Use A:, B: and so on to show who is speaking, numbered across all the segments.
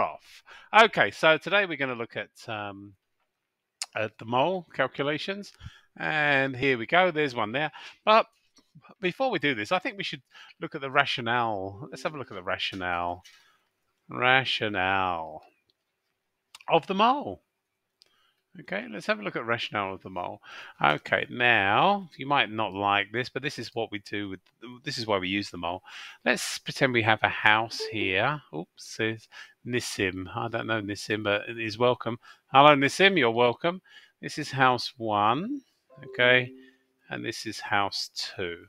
A: off. Okay, so today we're going to look at the mole calculations, and here we go. There's one there. But before we do this, I think we should look at the rationale. Let's have a look at the rationale of the mole. Okay, let's have a look at rationale of the mole. Okay, now you might not like this, but this is what we do with. This is why we use the mole. Let's pretend we have a house here. Oops, says Nissim. I don't know Nissim, but it is welcome. Hello, Nissim. You're welcome. This is house 1. Okay, and this is house 2,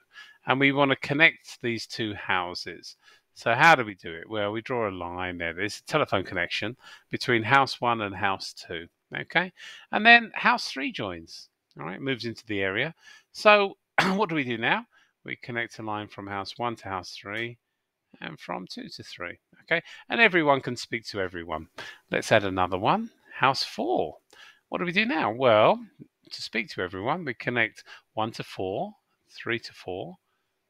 A: and we want to connect these two houses. So how do we do it? Well, we draw a line there. There's a telephone connection between house 1 and house 2. Okay, and then house 3 joins. All right, moves into the area. So what do we do now? We connect a line from house 1 to house 3 and from 2 to 3. Okay, and everyone can speak to everyone. Let's add another one, house 4. What do we do now? Well, to speak to everyone, we connect 1 to 4, 3 to 4,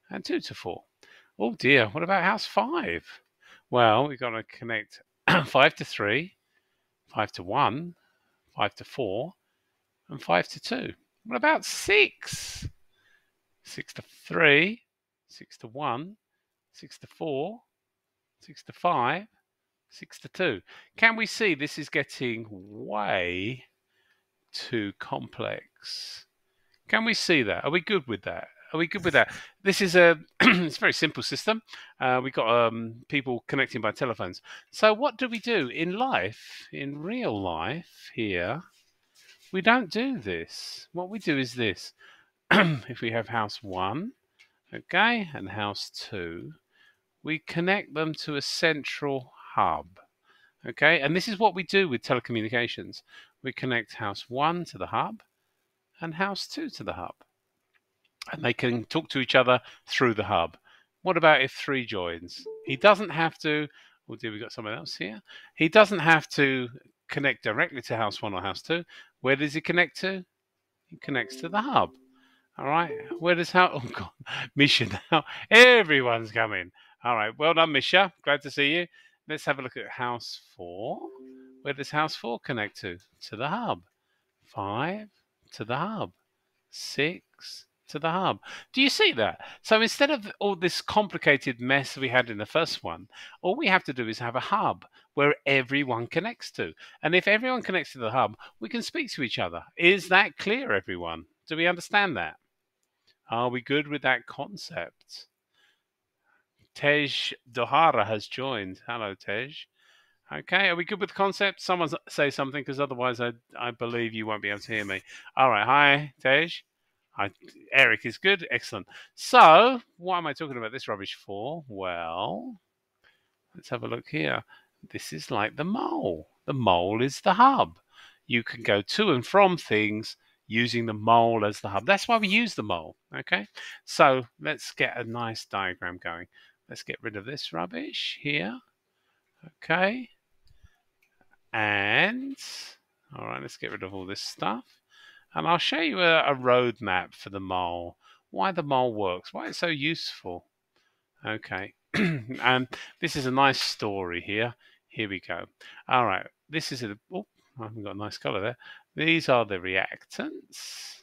A: and 2 to 4. Oh dear, what about house 5? Well, we've got to connect 5 to 3, 5 to 1, 5 to 4, and 5 to 2. What about 6? 6 to 3, 6 to 1, 6 to 4, 6 to 5, 6 to 2. Can we see this is getting way too complex? Can we see that? Are we good with that? Are we good with that? This is a it's a very simple system. We've got people connecting by telephones. So what do we do in life, in real life here? We don't do this. What we do is this. If we have house 1, okay, and house 2, we connect them to a central hub. Okay, and this is what we do with telecommunications. We connect house 1 to the hub and house 2 to the hub. And they can talk to each other through the hub. What about if 3 joins? He doesn't have to, oh dear, we've got someone else here. He doesn't have to connect directly to house 1 or house 2. Where does he connect to? He connects to the hub. All right. Where does how? Oh God, Misha now. Everyone's coming. All right. Well done, Misha. Glad to see you. Let's have a look at house 4. Where does house 4 connect to? To the hub. 5 to the hub. 6 to the hub. Do you see that? So instead of all this complicated mess we had in the first one, all we have to do is have a hub where everyone connects to. And if everyone connects to the hub, we can speak to each other. Is that clear, everyone? Do we understand that? Are we good with that concept? Tej Dohara has joined. Hello, Tej. Okay, are we good with the concept? Someone say something, because otherwise I believe you won't be able to hear me. All right, hi, Tej. Hi, Eric is good. Excellent. So, what am I talking about this rubbish for? Well, let's have a look here. This is like the mole. The mole is the hub. You can go to and from things using the mole as the hub. That's why we use the mole. Okay, so let's get a nice diagram going. Let's get rid of this rubbish here. Okay, and all right, let's get rid of all this stuff. And I'll show you a roadmap for the mole, why the mole works, why it's so useful. Okay, and this is a nice story here. Here we go. All right, this is oh, I haven't got a nice color there. These are the reactants.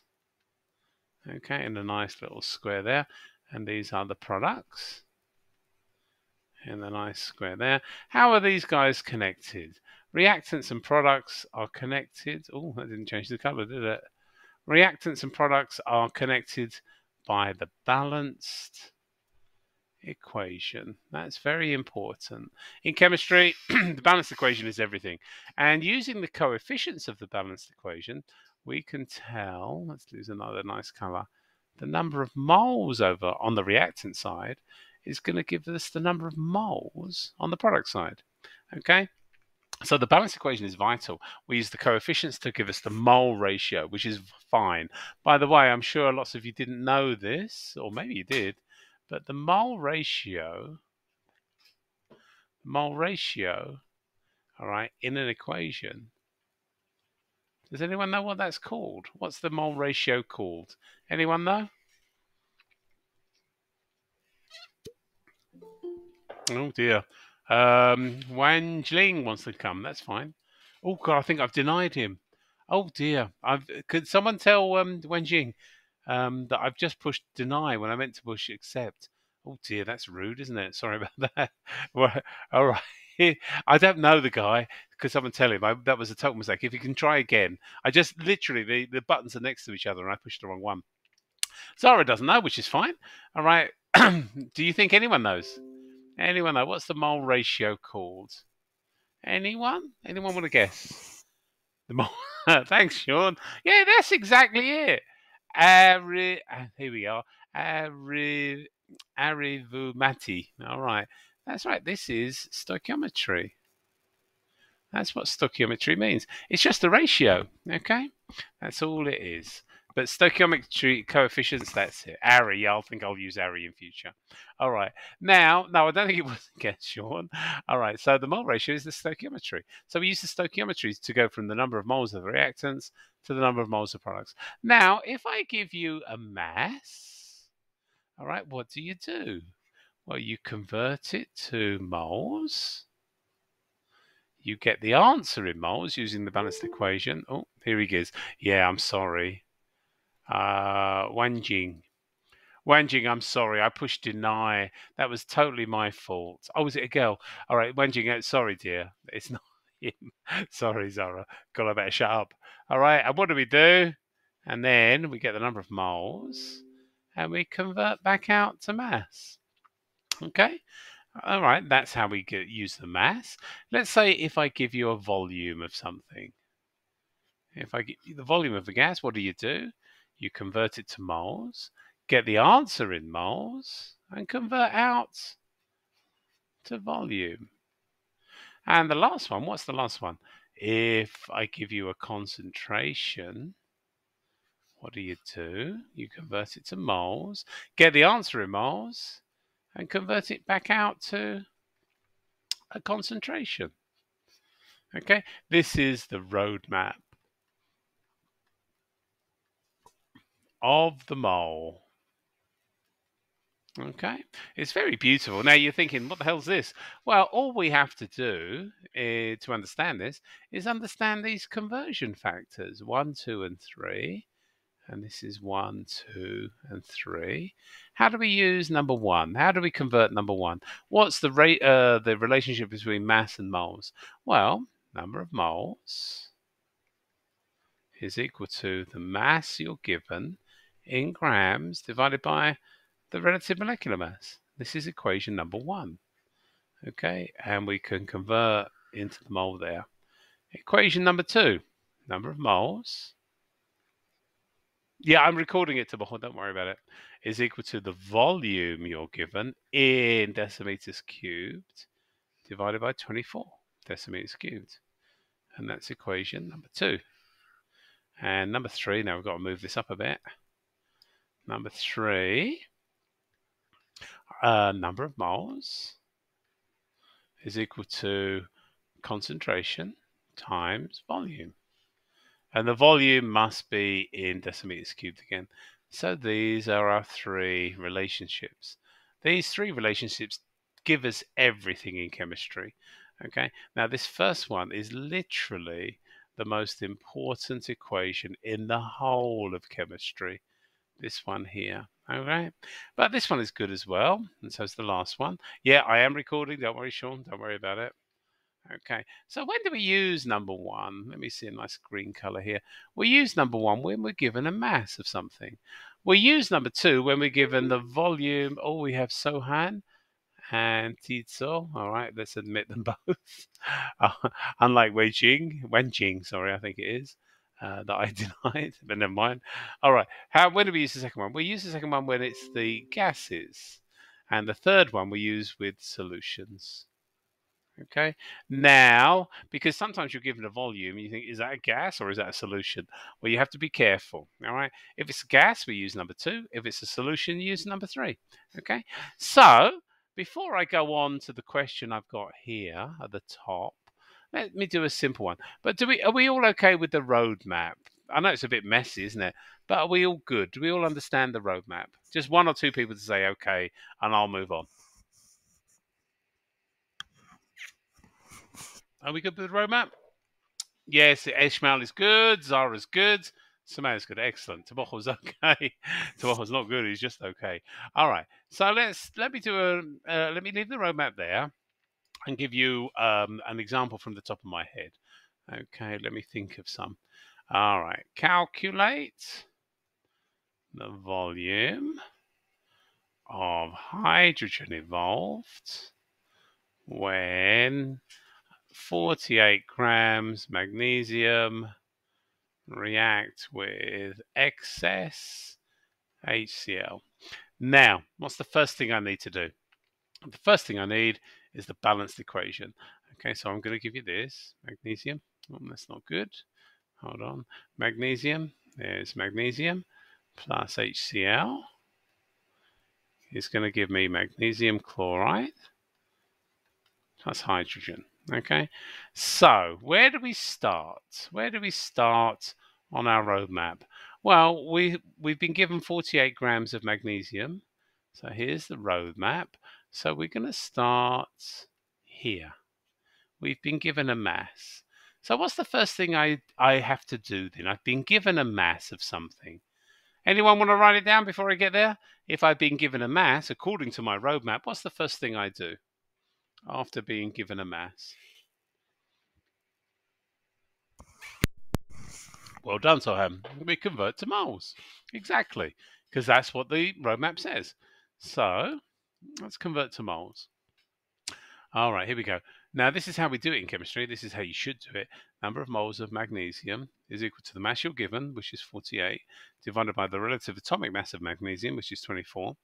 A: Okay, in a nice little square there. And these are the products in the nice square there. How are these guys connected? Reactants and products are connected. Oh, that didn't change the color, did it? Reactants and products are connected by the balanced equation. That's very important. In chemistry, the balanced equation is everything. And using the coefficients of the balanced equation, we can tell, let's lose another nice color, the number of moles over on the reactant side is going to give us the number of moles on the product side. Okay? So the balanced equation is vital. We use the coefficients to give us the mole ratio, which is fine. By the way, I'm sure lots of you didn't know this, or maybe you did, but the mole ratio, all right, in an equation, does anyone know what that's called? What's the mole ratio called? Anyone know? Oh dear. Wan Jling wants to come. That's fine. Oh God, I think I've denied him. Oh dear. Could someone tell Wan Jing that I've just pushed deny when I meant to push accept? Oh dear, that's rude, isn't it? Sorry about that. Well, all right. I don't know the guy. Could someone tell him? That was a total mistake. If you can try again. I just literally the buttons are next to each other and I pushed the wrong one. Zara doesn't know, which is fine. All right. Do you think anyone knows? Anyone know? What's the mole ratio called? Anyone? Anyone want to guess? The mole. Thanks, Sean. Yeah, that's exactly it. Here we are. Arivumati. All right. That's right. This is stoichiometry. That's what stoichiometry means. It's just a ratio, okay? That's all it is. But stoichiometry coefficients, that's it. Ari, I think I'll use Ari in future. All right. Now, no, I don't think it was again, Sean. All right. So the mole ratio is the stoichiometry. So we use the stoichiometry to go from the number of moles of reactants to the number of moles of products. Now, if I give you a mass, all right, what do you do? Well, you convert it to moles. You get the answer in moles using the balanced equation. Oh, here he is. Yeah, I'm sorry. Wanjing. Wanjing, I'm sorry. I pushed deny. That was totally my fault. Oh, was it a girl? All right, Wanjing, sorry, dear. It's not him. Sorry, Zara. God, I better shut up. All right, and what do we do? And then we get the number of moles and we convert back out to mass. Okay? All right, that's how we use the mass. Let's say if I give you a volume of something. If I give you the volume of the gas, what do? You convert it to moles, get the answer in moles, and convert out to volume. And the last one, what's the last one? If I give you a concentration, what do? You convert it to moles, get the answer in moles, and convert it back out to a concentration. Okay, this is the roadmap of the mole. Okay, it's very beautiful. Now you're thinking, what the hell's this? Well, all we have to do to understand this is understand these conversion factors 1, 2, and 3. And this is 1, 2, and 3. How do we use number 1? How do we convert number 1? What's the relationship between mass and moles? Well, number of moles is equal to the mass you're given in grams divided by the relative molecular mass. This is equation number 1. Okay, and we can convert into the mole there. Equation number 2, number of moles. Yeah, I'm recording it to behold, don't worry about it. Is equal to the volume you're given in decimeters cubed divided by 24 decimeters cubed. And that's equation number 2. And number 3, now we've got to move this up a bit. Number 3, number of moles is equal to concentration times volume. And the volume must be in decimeters cubed again. So these are our 3 relationships. These 3 relationships give us everything in chemistry. Okay, now this first one is literally the most important equation in the whole of chemistry. This one here. Okay, but this one is good as well, and so is the last one. Yeah, I am recording. Don't worry, Sean. Don't worry about it. Okay, so when do we use number 1? Let me see a nice green color here. We use number 1 when we're given a mass of something. We use number 2 when we're given the volume. Oh, we have Sohan and Tizo. All right, let's admit them both. Unlike Wenjing, sorry, I think it is. That I denied, but never mind. All right, when do we use the second one? We use the second one when it's the gases. And the third one we use with solutions. Okay, now, because sometimes you're given a volume, you think, is that a gas or is that a solution? Well, you have to be careful, all right? If it's a gas, we use number 2. If it's a solution, you use number 3, okay? So, before I go on to the question I've got here at the top, let me do a simple one. But are we all okay with the roadmap? I know it's a bit messy, isn't it? But are we all good? Do we all understand the roadmap? Just 1 or 2 people to say okay, and I'll move on. Are we good with the roadmap? Yes, Ishmael is good. Zara's good. Samantha's good. Excellent. Tabojo's okay. Tabojo's not good. He's just okay. All right. So let me leave the roadmap there and give you an example from the top of my head. Okay. Let me think of some. All right. Calculate the volume of hydrogen evolved when 48 grams magnesium react with excess HCl. Now, what's the first thing I need to do? The first thing I need is the balanced equation. Okay, so I'm going to give you this. Magnesium. Oh, that's not good. Hold on. Magnesium. There's magnesium plus HCl is going to give me magnesium chloride plus hydrogen. Okay, so where do we start? Where do we start on our roadmap? Well, we've been given 48 grams of magnesium. So here's the roadmap. So we're going to start here. We've been given a mass. So what's the first thing I have to do then? I've been given a mass of something. Anyone want to write it down before I get there? If I've been given a mass, according to my roadmap, what's the first thing I do after being given a mass? Well done, Soham. We convert to moles. Exactly, because that's what the roadmap says. So let's convert to moles. All right, here we go. Now, this is how we do it in chemistry. This is how you should do it. Number of moles of magnesium is equal to the mass you're given, which is 48, divided by the relative atomic mass of magnesium, which is 24.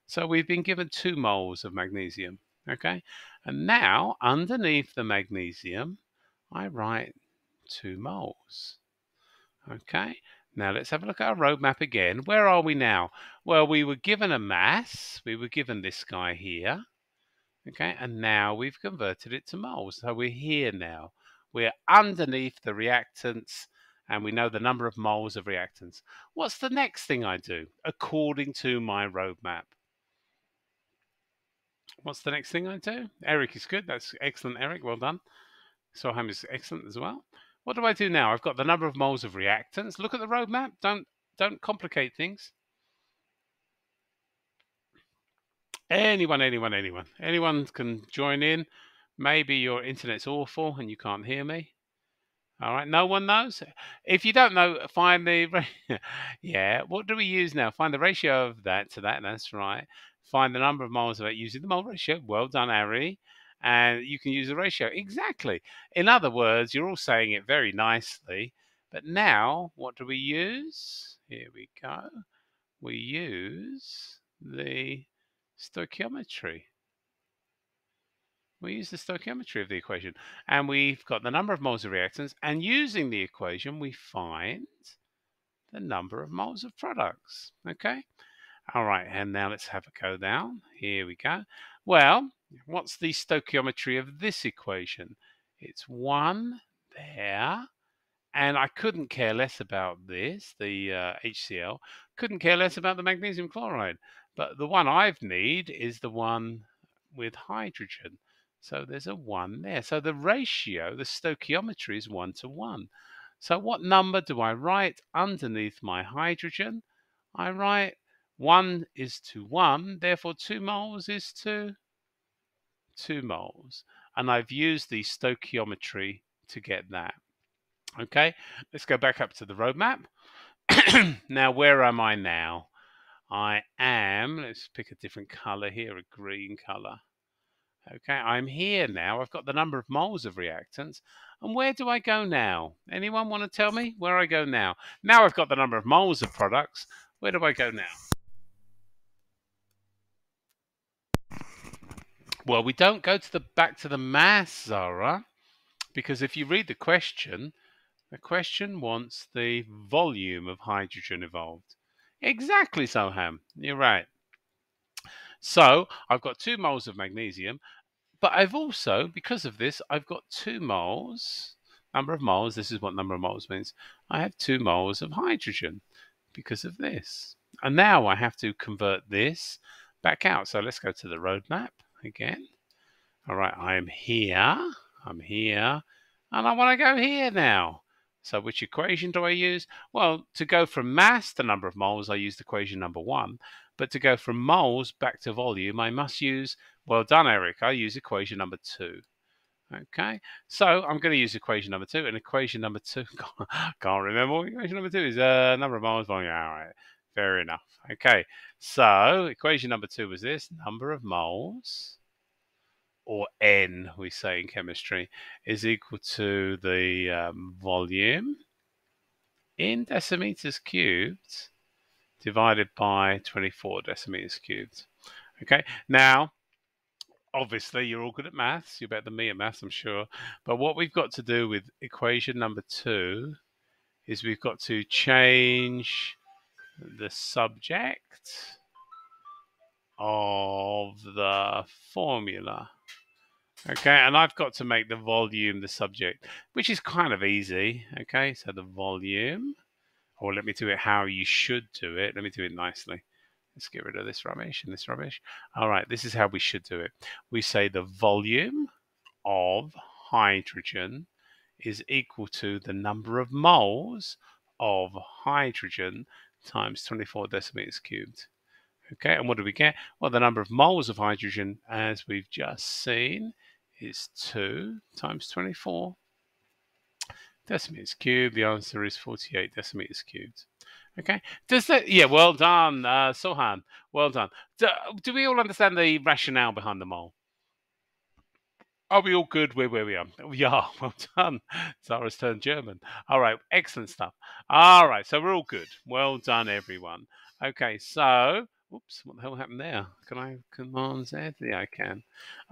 A: So we've been given 2 moles of magnesium, okay? And now, underneath the magnesium, I write 2 moles. Okay, now let's have a look at our roadmap again. Where are we now? Well, we were given a mass. We were given this guy here. Okay, and now we've converted it to moles. So we're here now. We're underneath the reactants, and we know the number of moles of reactants. What's the next thing I do according to my roadmap? What's the next thing I do? Eric is good. That's excellent, Eric. Well done. Soham is excellent as well. What do I do now? I've got the number of moles of reactants. Look at the roadmap. Don't complicate things. Anyone can join in. Maybe your internet's awful and you can't hear me. All right, no one knows. If you don't know, find the yeah. What do we use now? Find the ratio of that to that. That's right. Find the number of moles of it using the mole ratio. Well done, Ari. And you can use the ratio exactly. In other words, you're all saying it very nicely. But now, what do we use? Here we go. We use the stoichiometry. We use the stoichiometry of the equation, and we've got the number of moles of reactants, and using the equation we find the number of moles of products. Okay, all right, and now let's have a go down. Here we go. Well, what's the stoichiometry of this equation? It's 1 there, and I couldn't care less about this, the HCl, couldn't care less about the magnesium chloride, but the one I need is the one with hydrogen. So there's a 1 there. So the ratio, the stoichiometry is 1 to 1. So what number do I write underneath my hydrogen? I write 1 is to 1, therefore 2 moles is to 2 moles. And I've used the stoichiometry to get that. Okay, let's go back up to the roadmap. Now, where am I now? I am, let's pick a different color here, a green color. Okay, I'm here now. I've got the number of moles of reactants. And where do I go now? Anyone want to tell me where I go now? Now I've got the number of moles of products. Where do I go now? Well, we don't go to back to the mass, Zara, because if you read the question wants the volume of hydrogen evolved. Exactly, Soham. You're right. So I've got 2 moles of magnesium, but I've also, because of this, I've got 2 moles, number of moles, this is what number of moles means. I have 2 moles of hydrogen because of this. And now I have to convert this back out. So let's go to the roadmap again. All right, I'm here. And I want to go here now. So which equation do I use? Well, to go from mass to number of moles, I used equation number 1. But to go from moles back to volume, I must use, well done, Eric, I use equation number 2. Okay, so I'm going to use equation number 2, and equation number 2, can't remember what equation number 2 is, number of moles, volume, all right, fair enough. Okay, so equation number 2 was this, number of moles, or N, we say in chemistry, is equal to the volume in decimeters cubed divided by 24 decimeters cubed. Okay, now, obviously, you're all good at maths. You're better than me at maths, I'm sure. But what we've got to do with equation number 2 is we've got to change the subject of the formula. Okay, and I've got to make the volume the subject, which is kind of easy. Okay, so the volume, or let me do it how you should do it. Let me do it nicely. Let's get rid of this rubbish and this rubbish. All right, this is how we should do it. We say the volume of hydrogen is equal to the number of moles of hydrogen times 24 decimeters cubed. Okay, and what do we get? Well, the number of moles of hydrogen, as we've just seen, is 2 times 24 decimeters cubed. The answer is 48 decimeters cubed. Okay, does that, yeah, well done, Sohan, well done. Do we all understand the rationale behind the mole? Are we all good where we are? We are. Well done. Zara's turned German. All right. Excellent stuff. All right. So we're all good. Well done, everyone. Okay. So, oops, what the hell happened there? Can I command Z? Yeah, I can.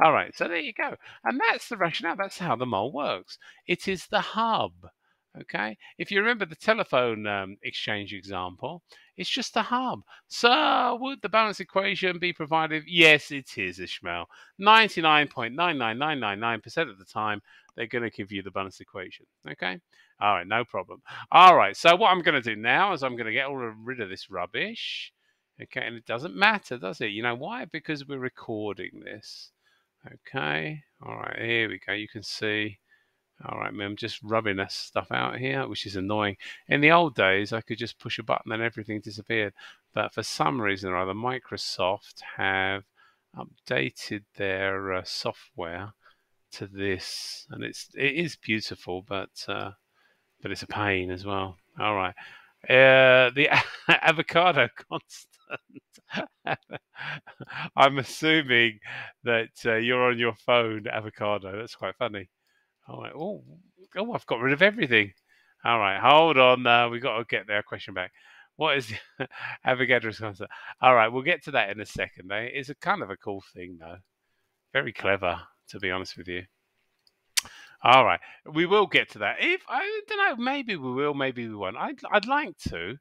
A: All right. So there you go. And that's the rationale. That's how the mole works. It is the hub. Okay. If you remember the telephone exchange example, it's just a hub. So would the balance equation be provided? Yes, it is, Ishmael. 99.99999% of the time, they're going to give you the balance equation. Okay? All right, no problem. All right, so what I'm going to do now is I'm going to get rid of this rubbish. Okay, and it doesn't matter, does it? You know why? Because we're recording this. Okay, all right, here we go. You can see. All right, I'm just rubbing this stuff out here, which is annoying. In the old days, I could just push a button and everything disappeared. But for some reason or other, Microsoft have updated their software to this, and it is beautiful, but it's a pain as well. All right, the avocado constant. I'm assuming that you're on your phone, avocado. That's quite funny. All right. Oh, I've got rid of everything. All right, hold on. We've got to get their question back. What is the Avogadro's constant? All right, we'll get to that in a second. It's a kind of a cool thing, though. Very clever, to be honest with you. All right, we will get to that. If I don't know, maybe we will, maybe we won't. I'd like to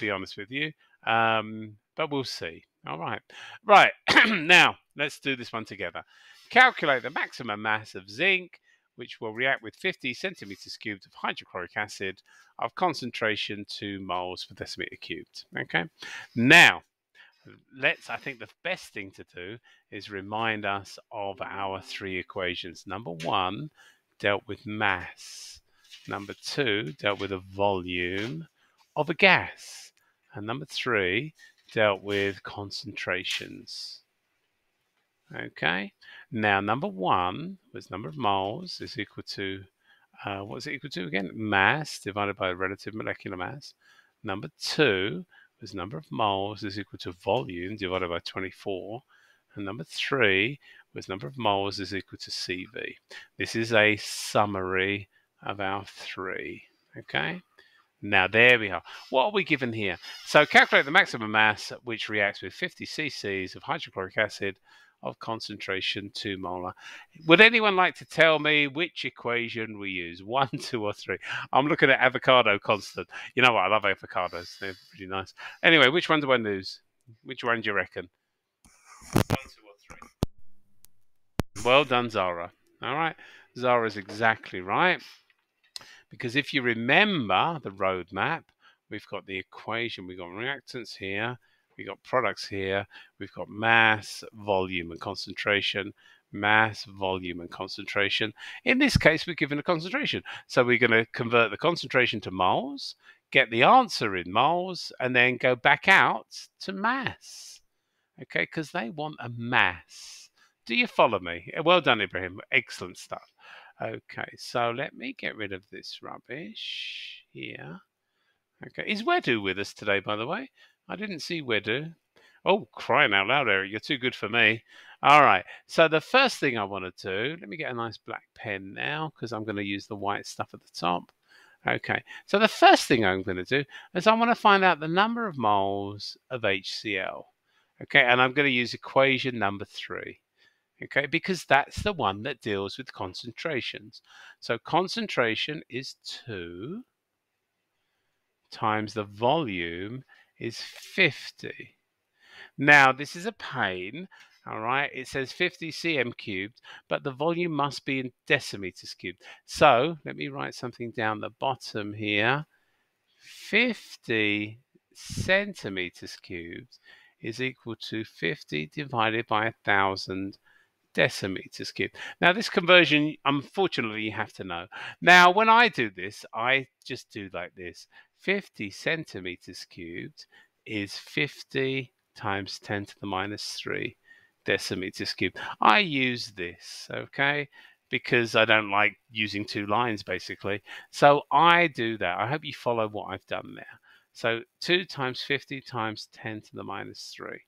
A: be honest with you, but we'll see. All right, right now let's do this one together. Calculate the maximum mass of zinc, which will react with 50 centimeters cubed of hydrochloric acid of concentration 2 moles per decimeter cubed. Okay, now I think the best thing to do is remind us of our 3 equations. Number 1 dealt with mass. Number 2 dealt with a volume of a gas. And number 3 dealt with concentrations. Okay, now number 1 was number of moles is equal to, what is it equal to again? Mass divided by relative molecular mass. Number 2 was number of moles is equal to volume divided by 24. And number 3 was number of moles is equal to CV. This is a summary of our 3. Okay, now there we are. What are we given here? So calculate the maximum mass which reacts with 50 cc's of hydrochloric acid of concentration 2 molar. Would anyone like to tell me which equation we use? 1, 2, or 3? I'm looking at avocado constant. You know what? I love avocados. They're pretty nice. Anyway, which one do I lose? Which one do you reckon? 1, 2, or 3? Well done, Zara. All right. Zara's exactly right. Because if you remember the roadmap, we've got the equation. We've got reactants here. We've got products here. We've got mass, volume, and concentration. Mass, volume, and concentration. In this case, we're given a concentration. So we're going to convert the concentration to moles, get the answer in moles, and then go back out to mass. Okay, because they want a mass. Do you follow me? Well done, Ibrahim. Excellent stuff. Okay, so let me get rid of this rubbish here. Okay, is Wedu with us today, by the way? I didn't see Wedu. Oh, crying out loud, Eric, you're too good for me. All right, so the first thing I want to do, let me get a nice black pen now, because I'm going to use the white stuff at the top. Okay, so the first thing I'm going to do is I want to find out the number of moles of HCl. Okay, and I'm going to use equation number 3. Okay, because that's the one that deals with concentrations. So concentration is 2 times the volume is 50. Now, this is a pain, all right? It says 50 cm cubed, but the volume must be in decimeters cubed. So let me write something down the bottom here. 50 centimeters cubed is equal to 50 divided by 1,000 decimeters cubed. Now, this conversion, unfortunately, you have to know. Now, when I do this, I just do like this. 50 centimeters cubed is 50 times 10 to the minus 3 decimeters cubed. I use this, okay, because I don't like using 2 lines, basically. So I do that. I hope you follow what I've done there. So 2 times 50 times 10 to the minus 3,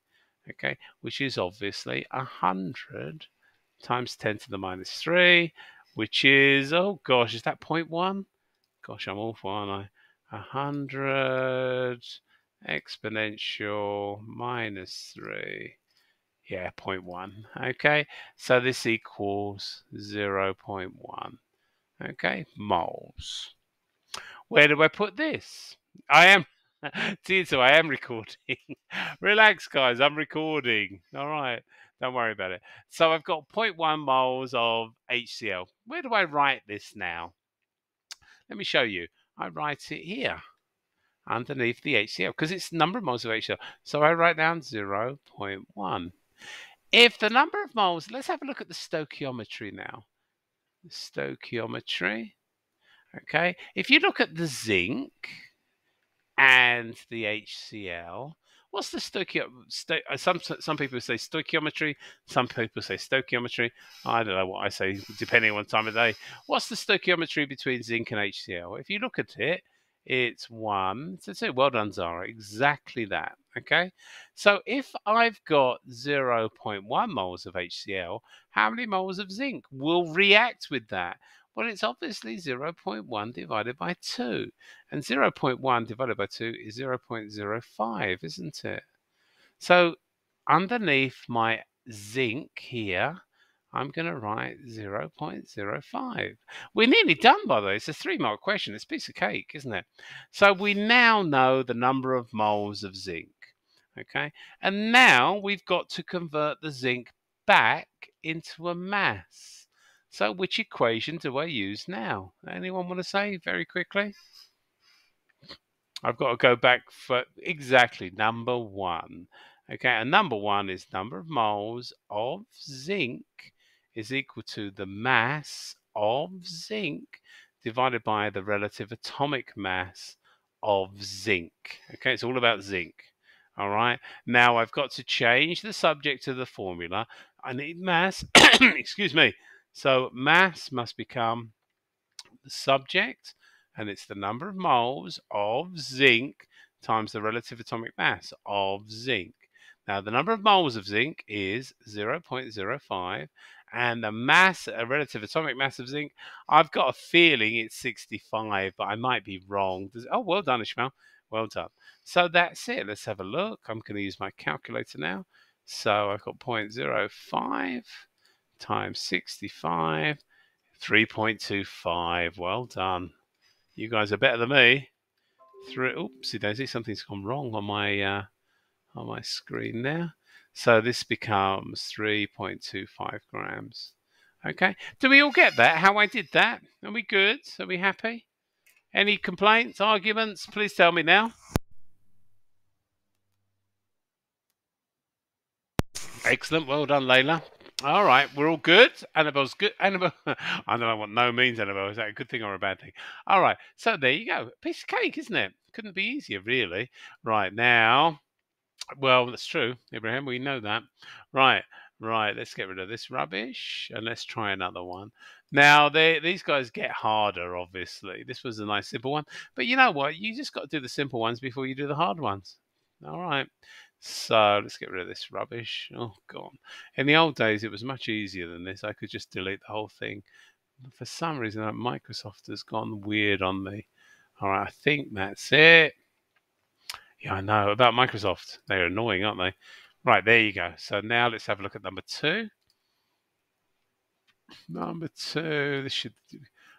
A: okay, which is obviously 100 times 10 to the minus 3, which is, oh gosh, is that 0.1? Gosh, I'm awful, aren't I? 100 exponential minus 3. Yeah, 0.1. Okay, so this equals 0.1. Okay, moles. Where do I put this? I am, Tito, I am recording. Relax, guys, I'm recording. All right, don't worry about it. So I've got 0.1 moles of HCl. Where do I write this now? Let me show you. I write it here underneath the HCl because it's number of moles of HCl. So I write down 0.1. If the number of moles, let's have a look at the stoichiometry now. The stoichiometry. Okay, if you look at the zinc and the HCl, what's the some people say stoichiometry, some people say stoichiometry. I don't know what I say, depending on time of day. What's the stoichiometry between zinc and HCl? If you look at it, it's 1 to 2. Well done, Zara. Exactly that. Okay, so if I've got 0.1 moles of HCl, how many moles of zinc will react with that? Well, it's obviously 0.1 divided by 2. And 0.1 divided by 2 is 0.05, isn't it? So underneath my zinc here, I'm going to write 0.05. We're nearly done, by the way. It's a 3-mark question. It's a piece of cake, isn't it? So we now know the number of moles of zinc. Okay, and now we've got to convert the zinc back into a mass. So which equation do I use now? Anyone want to say very quickly? I've got to go back for exactly number 1. Okay, and number 1 is number of moles of zinc is equal to the mass of zinc divided by the relative atomic mass of zinc. Okay, it's all about zinc. All right, now I've got to change the subject to the formula. I need mass, excuse me. So mass must become the subject, and it's the number of moles of zinc times the relative atomic mass of zinc. Now, the number of moles of zinc is 0.05, and the mass, a relative atomic mass of zinc, I've got a feeling it's 65, but I might be wrong. Oh, well done, Ishmael. Well done. So that's it. Let's have a look. I'm going to use my calculator now. So I've got 0.05 times 65, 3.25. Well done. You guys are better than me. Oopsie daisy, something's gone wrong on my screen there. So this becomes 3.25 grams. Okay. Do we all get that? How I did that? Are we good? Are we happy? Any complaints, arguments? Please tell me now. Excellent. Well done, Layla. All right, we're all good. Annabelle's good. Annabelle, I don't know what no means, Annabelle. Is that a good thing or a bad thing? All right, so there you go. Piece of cake, isn't it? Couldn't be easier, really. Right now, well, that's true, Ibrahim. We know that. Right, right. Let's get rid of this rubbish and let's try another one. Now, these guys get harder, obviously. This was a nice simple one, but you know what? You just got to do the simple ones before you do the hard ones. All right. So let's get rid of this rubbish. Oh, gone. In the old days, it was much easier than this. I could just delete the whole thing. For some reason, Microsoft has gone weird on me. All right, I think that's it. Yeah, I know about Microsoft. They're annoying, aren't they? Right, there you go. So now let's have a look at number two. Number two. This should.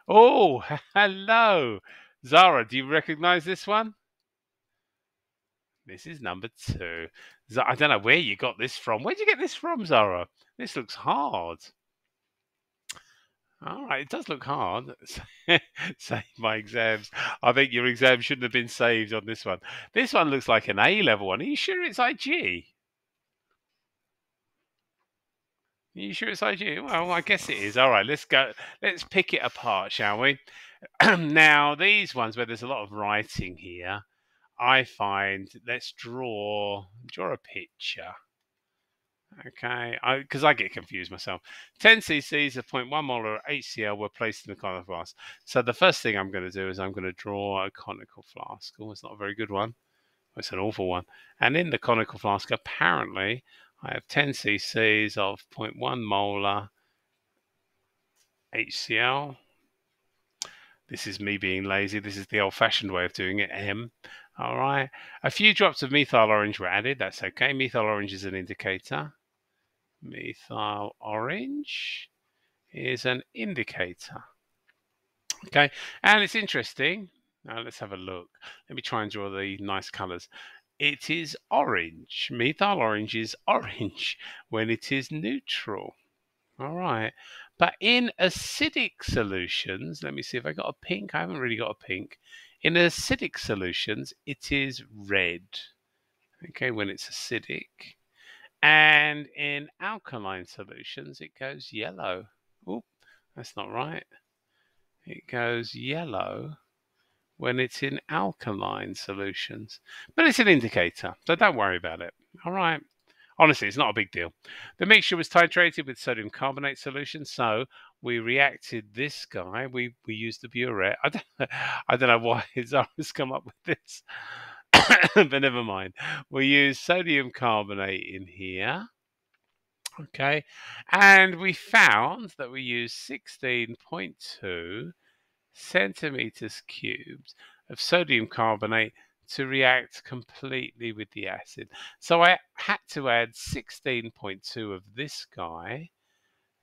A: Oh, hello, Zara. Do you recognize this one? This is number two. I don't know where you got this from. Where'd you get this from, Zara? This looks hard. All right, it does look hard. Save my exams. I think your exam shouldn't have been saved on this one. This one looks like an A level one. Are you sure it's IG? Are you sure it's IG? Well, I guess it is. All right, let's go. Let's pick it apart, shall we? Now, these ones where there's a lot of writing here, I find let's draw a picture. Okay, because I get confused myself. 10 cc's of 0.1 molar HCl were placed in the conical flask. So the first thing I'm going to do is I'm going to draw a conical flask. Oh, it's not a very good one. It's an awful one. And in the conical flask, apparently, I have 10 cc's of 0.1 molar HCl. This is me being lazy. This is the old-fashioned way of doing it, M. All right. A few drops of methyl orange were added. That's okay. Methyl orange is an indicator. Methyl orange is an indicator. Okay. And it's interesting. Now let's have a look. Let me try and draw the nice colours. It is orange. Methyl orange is orange when it is neutral. All right. But in acidic solutions, let me see if I got a pink. I haven't really got a pink. In acidic solutions, it is red. Okay, when it's acidic. And in alkaline solutions, it goes yellow. Oh, that's not right. It goes yellow when it's in alkaline solutions. But it's an indicator, so don't worry about it. All right. Honestly, it's not a big deal. The mixture was titrated with sodium carbonate solution, so we reacted this guy. We used the burette. I don't know why Zara's come up with this, but never mind. We used sodium carbonate in here. Okay, and we found that we used 16.2 centimeters cubed of sodium carbonate to react completely with the acid. So I had to add 16.2 of this guy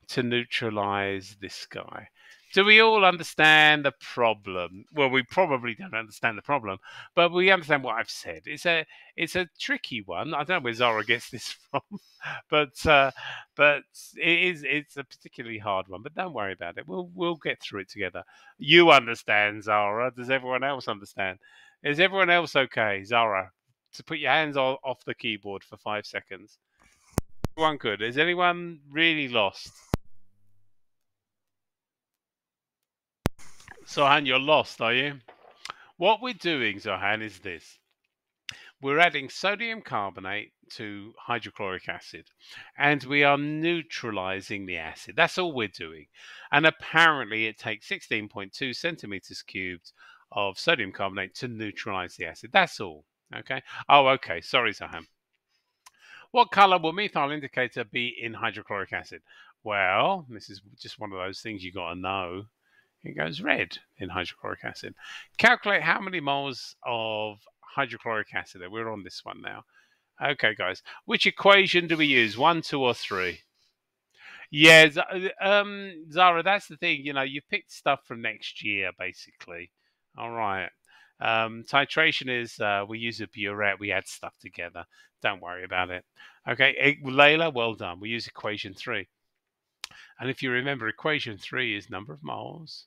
A: to neutralize this guy. Do we all understand the problem? Well, we probably don't understand the problem, but we understand what I've said. It's a tricky one. I don't know where Zara gets this from, but it's a particularly hard one. But don't worry about it. We'll get through it together. You understand, Zara. Does everyone else understand? Is everyone else okay, Zara? To put your hands off the keyboard for 5 seconds. Everyone good? Is anyone really lost? Zohan, you're lost, are you? What we're doing, Zohan, is this. We're adding sodium carbonate to hydrochloric acid, and we are neutralizing the acid. That's all we're doing. And apparently it takes 16.2 centimeters cubed of sodium carbonate to neutralize the acid. That's all. Okay. Oh, okay. Sorry, Zohan. What color will methyl indicator be in hydrochloric acid? Well, this is just one of those things you got to know. It goes red in hydrochloric acid. Calculate how many moles of hydrochloric acid. We're on this one now. Okay, guys. Which equation do we use? 1, 2, or 3? Yeah, Zara, that's the thing. You know, you picked stuff from next year, basically. All right. Titration is we use a burette. We add stuff together. Don't worry about it. Okay, Layla, well done. We use equation 3. And if you remember, equation 3 is number of moles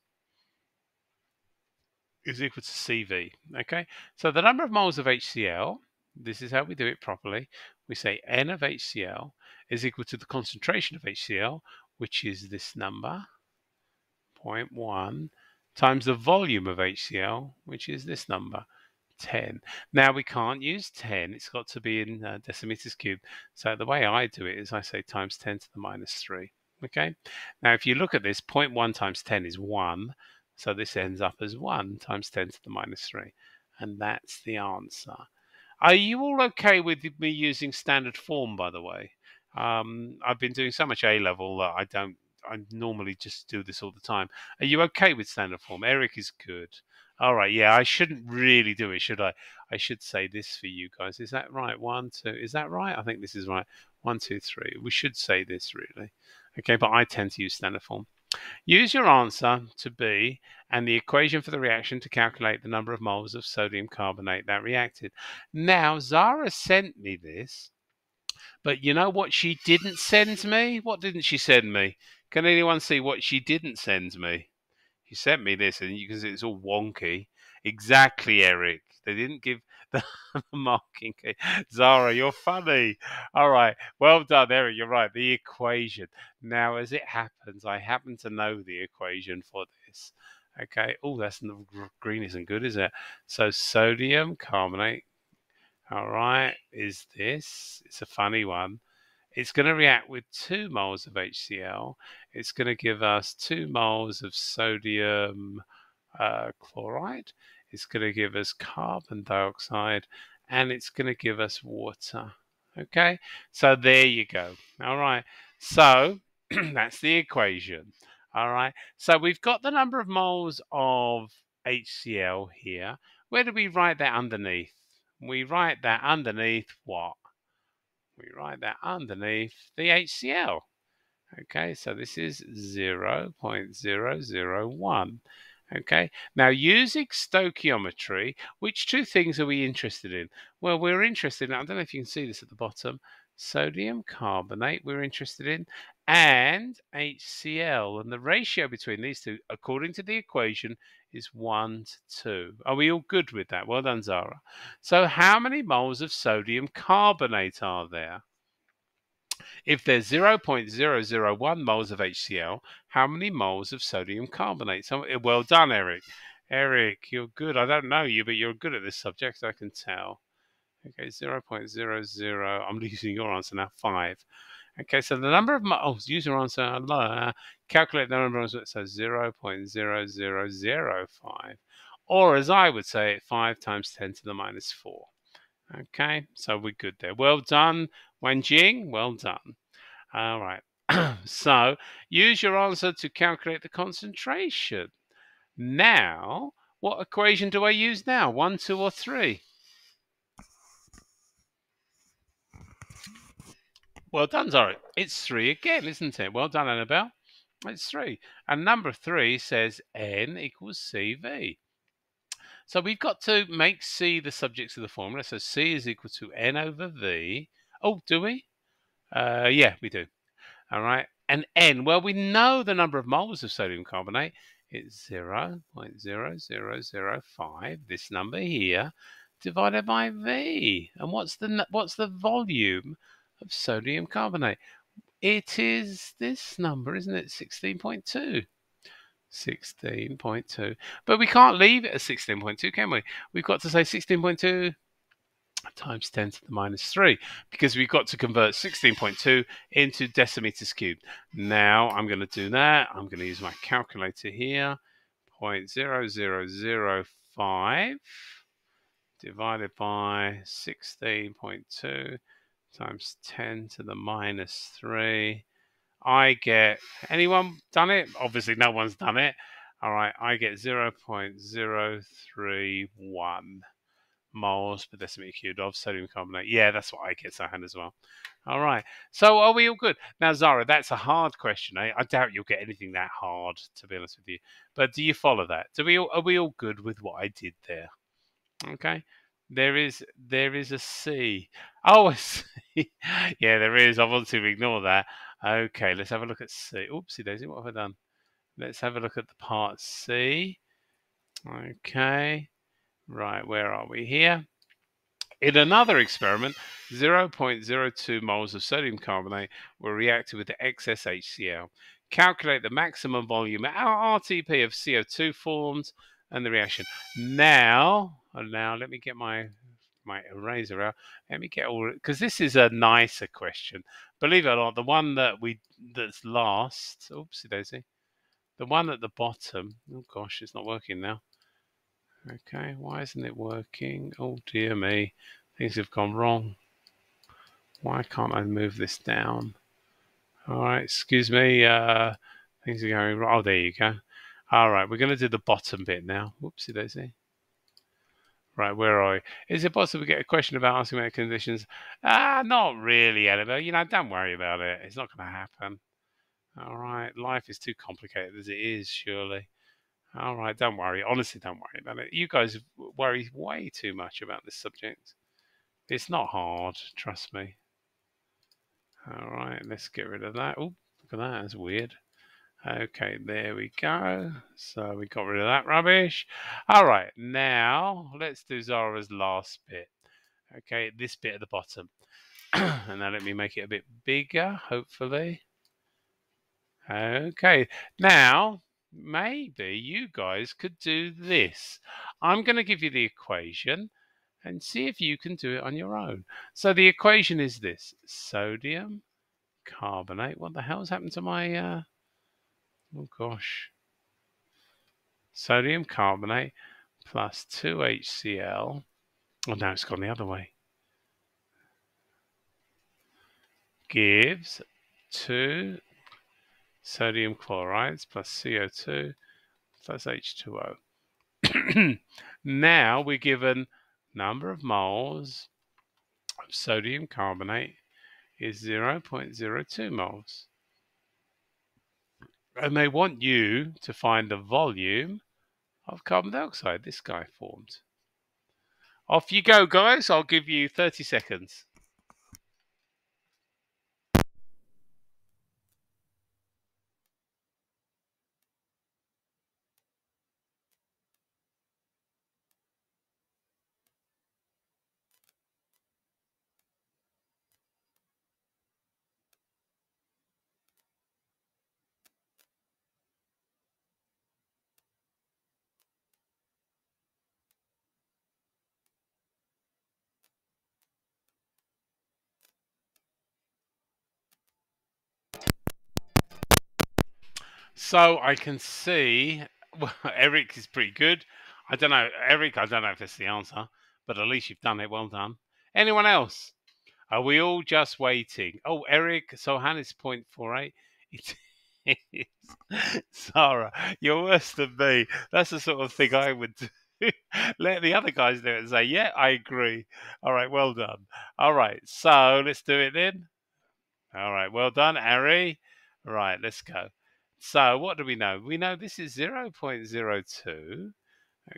A: is equal to CV. Okay, so the number of moles of HCl, this is how we do it properly. we say N of HCl is equal to the concentration of HCl, which is this number, 0.1, times the volume of HCl, which is this number, 10. Now we can't use 10, it's got to be in decimeters cubed. So the way I do it is I say times 10 to the minus 3. Okay, now if you look at this, 0.1 times 10 is 1, so this ends up as 1 times 10 to the minus 3, and that's the answer. Are you all okay with me using standard form, by the way? I've been doing so much A-level that I normally just do this all the time. Are you okay with standard form? Eric is good. All right, yeah, I shouldn't really do it, should I? I should say this for you guys. Is that right? 1, 2. Is that right? I think this is right. 1, 2, 3. We should say this, really. Okay, but I tend to use standard form. Use your answer to be and the equation for the reaction to calculate the number of moles of sodium carbonate that reacted. Now, Zara sent me this, but you know what she didn't send me? What didn't she send me? Can anyone see what she didn't send me? She sent me this, and you can see it's all wonky. Exactly, Eric. They didn't give the marking key. Zara, you're funny. All right. Well done, Eric. You're right. The equation. Now, as it happens, I happen to know the equation for this. Okay. Oh, that's not green isn't good, is it? So sodium carbonate, all right, is this. It's a funny one. It's going to react with 2 moles of HCl. It's going to give us 2 moles of sodium chloride. It's going to give us carbon dioxide, and it's going to give us water. Okay, so there you go. All right, so that's the equation. All right, so we've got the number of moles of HCl here. Where do we write that underneath? We write that underneath what? We write that underneath the HCl. Okay, so this is 0.001. Okay, now using stoichiometry, which two things are we interested in? Well, we're interested in, I don't know if you can see this at the bottom, sodium carbonate we're interested in, and HCl. And the ratio between these two, according to the equation, is 1 to 2. Are we all good with that? Well done, Zara. So how many moles of sodium carbonate are there? If there's 0.001 moles of HCl, how many moles of sodium carbonate? So, well done, Eric. Eric, you're good. I don't know you, but you're good at this subject, I can tell. Okay, 0.00. I'm using your answer now, 5. Okay, so the number of moles, use your answer, calculate the number of moles, so 0.0005. Or as I would say, 5 times 10 to the minus 4. Okay, so we're good there. Well done, Wanjing. Well done. All right. So use your answer to calculate the concentration. Now, what equation do I use now? 1, 2, or 3? Well done, Zara. It's 3 again, isn't it? Well done, Annabelle. It's 3. And number 3 says N equals CV. So we've got to make C the subjects of the formula. So C is equal to N over V. Oh, do we? Yeah, we do. All right. And N, well, we know the number of moles of sodium carbonate. It's 0.0005, this number here, divided by V. And what's the volume of sodium carbonate? It is this number, isn't it? 16.2. 16.2. But we can't leave it at 16.2, can we? We've got to say 16.2 times 10 to the minus 3, because we've got to convert 16.2 into decimeters cubed. Now I'm going to do that. I'm going to use my calculator here. 0.0005 divided by 16.2 times 10 to the minus 3. I get, anyone done it? Obviously no one's done it. All right, I get 0.031 moles per decimeter cubed of sodium carbonate. Yeah, that's what I get second as well. All right. So are we all good? Now, Zara, that's a hard question. Eh? I doubt you'll get anything that hard, to be honest with you. But do you follow that? Are we all good with what I did there? Okay. There is a C. Oh, a C. Yeah, there is. I want to ignore that. Okay, let's have a look at C. Oopsie daisy, what have I done? Let's have a look at the part C. Okay. Right, where are we here? In another experiment, 0.02 moles of sodium carbonate were reacted with the excess HCl. Calculate the maximum volume RTP of CO2 formed and the reaction. Now let me get my eraser out. Let me get all, because this is a nicer question. Believe it or not, the one that's last. Oopsie daisy. The one at the bottom. Oh gosh, it's not working now. Okay, why isn't it working? Oh dear me, things have gone wrong. Why can't I move this down? All right, excuse me. Things are going wrong. Oh, there you go. All right, we're going to do the bottom bit now. Whoopsie daisy. Right, where are we? Is it possible to get a question about asymmetric conditions? Not really, Annabelle. Don't worry about it. It's not going to happen. All right, life is too complicated as it is, surely. All right, don't worry. Honestly, don't worry about it. You guys worry way too much about this subject. It's not hard, trust me. All right, let's get rid of that. Oh, look at that. That's weird. Okay, there we go. So we got rid of that rubbish. All right, now let's do Zara's last bit. Okay, this bit at the bottom. And now let me make it a bit bigger, hopefully. Okay, now maybe you guys could do this. I'm going to give you the equation and see if you can do it on your own. So the equation is this: sodium carbonate. What the hell's happened to my, oh gosh. Sodium carbonate plus 2HCl. Oh, no, it's gone the other way. Gives 2 sodium chlorides plus CO2 plus H2O. Now we're given number of moles of sodium carbonate is 0.02 moles. And they want you to find the volume of carbon dioxide this guy formed. Off you go, guys. I'll give you 30 seconds. So I can see, well, Eric is pretty good. I don't know, Eric, I don't know if that's the answer, but at least you've done it. Well done. Anyone else? Are we all just waiting? Oh, Eric, so Hannah's 0.48. It is. Sarah, you're worse than me. That's the sort of thing I would do. Let the other guys do it and say, yeah, I agree. All right, well done. All right, so let's do it then. All right, well done, Ari. Right, let's go. So what do we know? We know this is 0.02.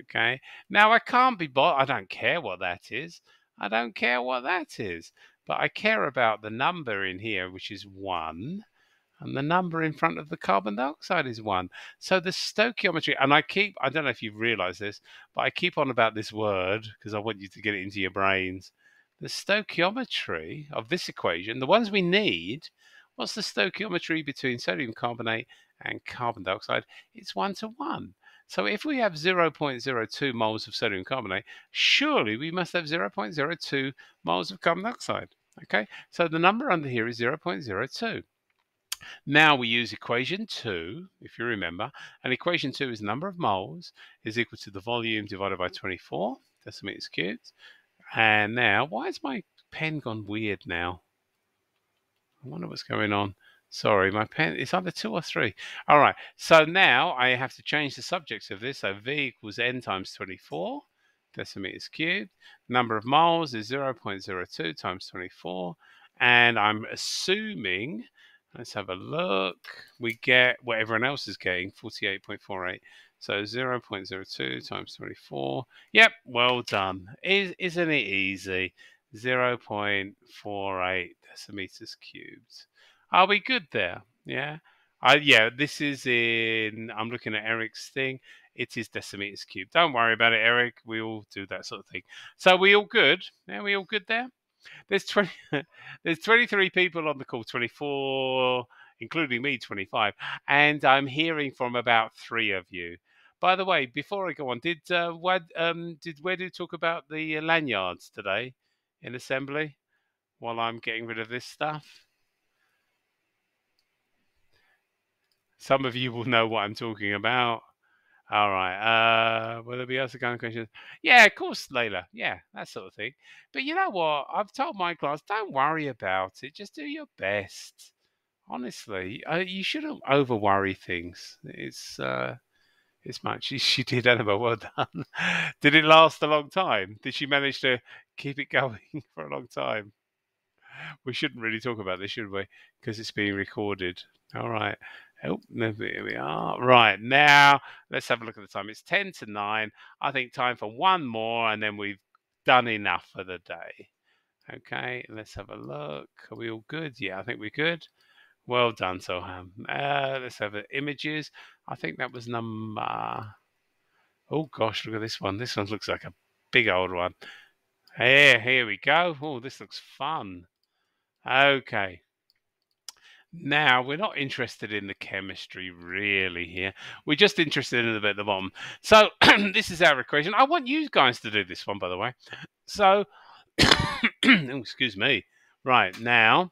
A: Okay. Now I can't be I don't care what that is. I don't care what that is. But I care about the number in here, which is 1. And the number in front of the carbon dioxide is 1. So the stoichiometry, and I don't know if you've realized this, but I keep on about this word because I want you to get it into your brains. The stoichiometry of this equation, the ones we need, what's the stoichiometry between sodium carbonate and carbon dioxide? It's 1 to 1. So if we have 0.02 moles of sodium carbonate, surely we must have 0.02 moles of carbon dioxide. Okay, so the number under here is 0.02. Now we use equation 2, if you remember, and equation 2 is number of moles is equal to the volume divided by 24 decimeters cubed. And now, why has my pen gone weird now? I wonder what's going on. Sorry, my pen, it's either 2 or 3. All right, so now I have to change the subjects of this. So V equals N times 24 decimeters cubed. Number of moles is 0.02 times 24. And I'm assuming, let's have a look, we get what everyone else is getting, 48.48. So 0.02 times 24. Yep, well done. Isn't it easy? 0.48 decimeters cubed. Are we good there? Yeah. Yeah, this is in, I'm looking at Eric's thing. it is decimeters cubed. Don't worry about it, Eric. We all do that sort of thing. So we all good? Yeah, we all good there? There's 20, there's 23 people on the call, 24, including me, 25, and I'm hearing from about 3 of you. By the way, before I go on, did Wedu talk about the lanyards today in assembly while I'm getting rid of this stuff? Some of you will know what I'm talking about. All right. Will there be other kind of questions? Yeah, of course, Layla. Yeah, that sort of thing. But you know what? I've told my class, don't worry about it. Just do your best. Honestly, you shouldn't over worry things. It's much. She did, Annabelle. Well done. Did it last a long time? Did she manage to keep it going for a long time? We shouldn't really talk about this, should we? Because it's being recorded. All right. Oh, here we are. Right, now let's have a look at the time. It's 10 to 9. I think time for one more, and then we've done enough for the day. Okay, let's have a look. Are we all good? Yeah, I think we're good. Well done, Soham. Let's have images. I think that was number... Oh, gosh, look at this one. This one looks like a big old one. Here we go. Oh, this looks fun. Okay. Now, we're not interested in the chemistry really here. We're just interested in the bit at the bottom. So, this is our equation. I want you guys to do this one, by the way. So, excuse me. Right, now,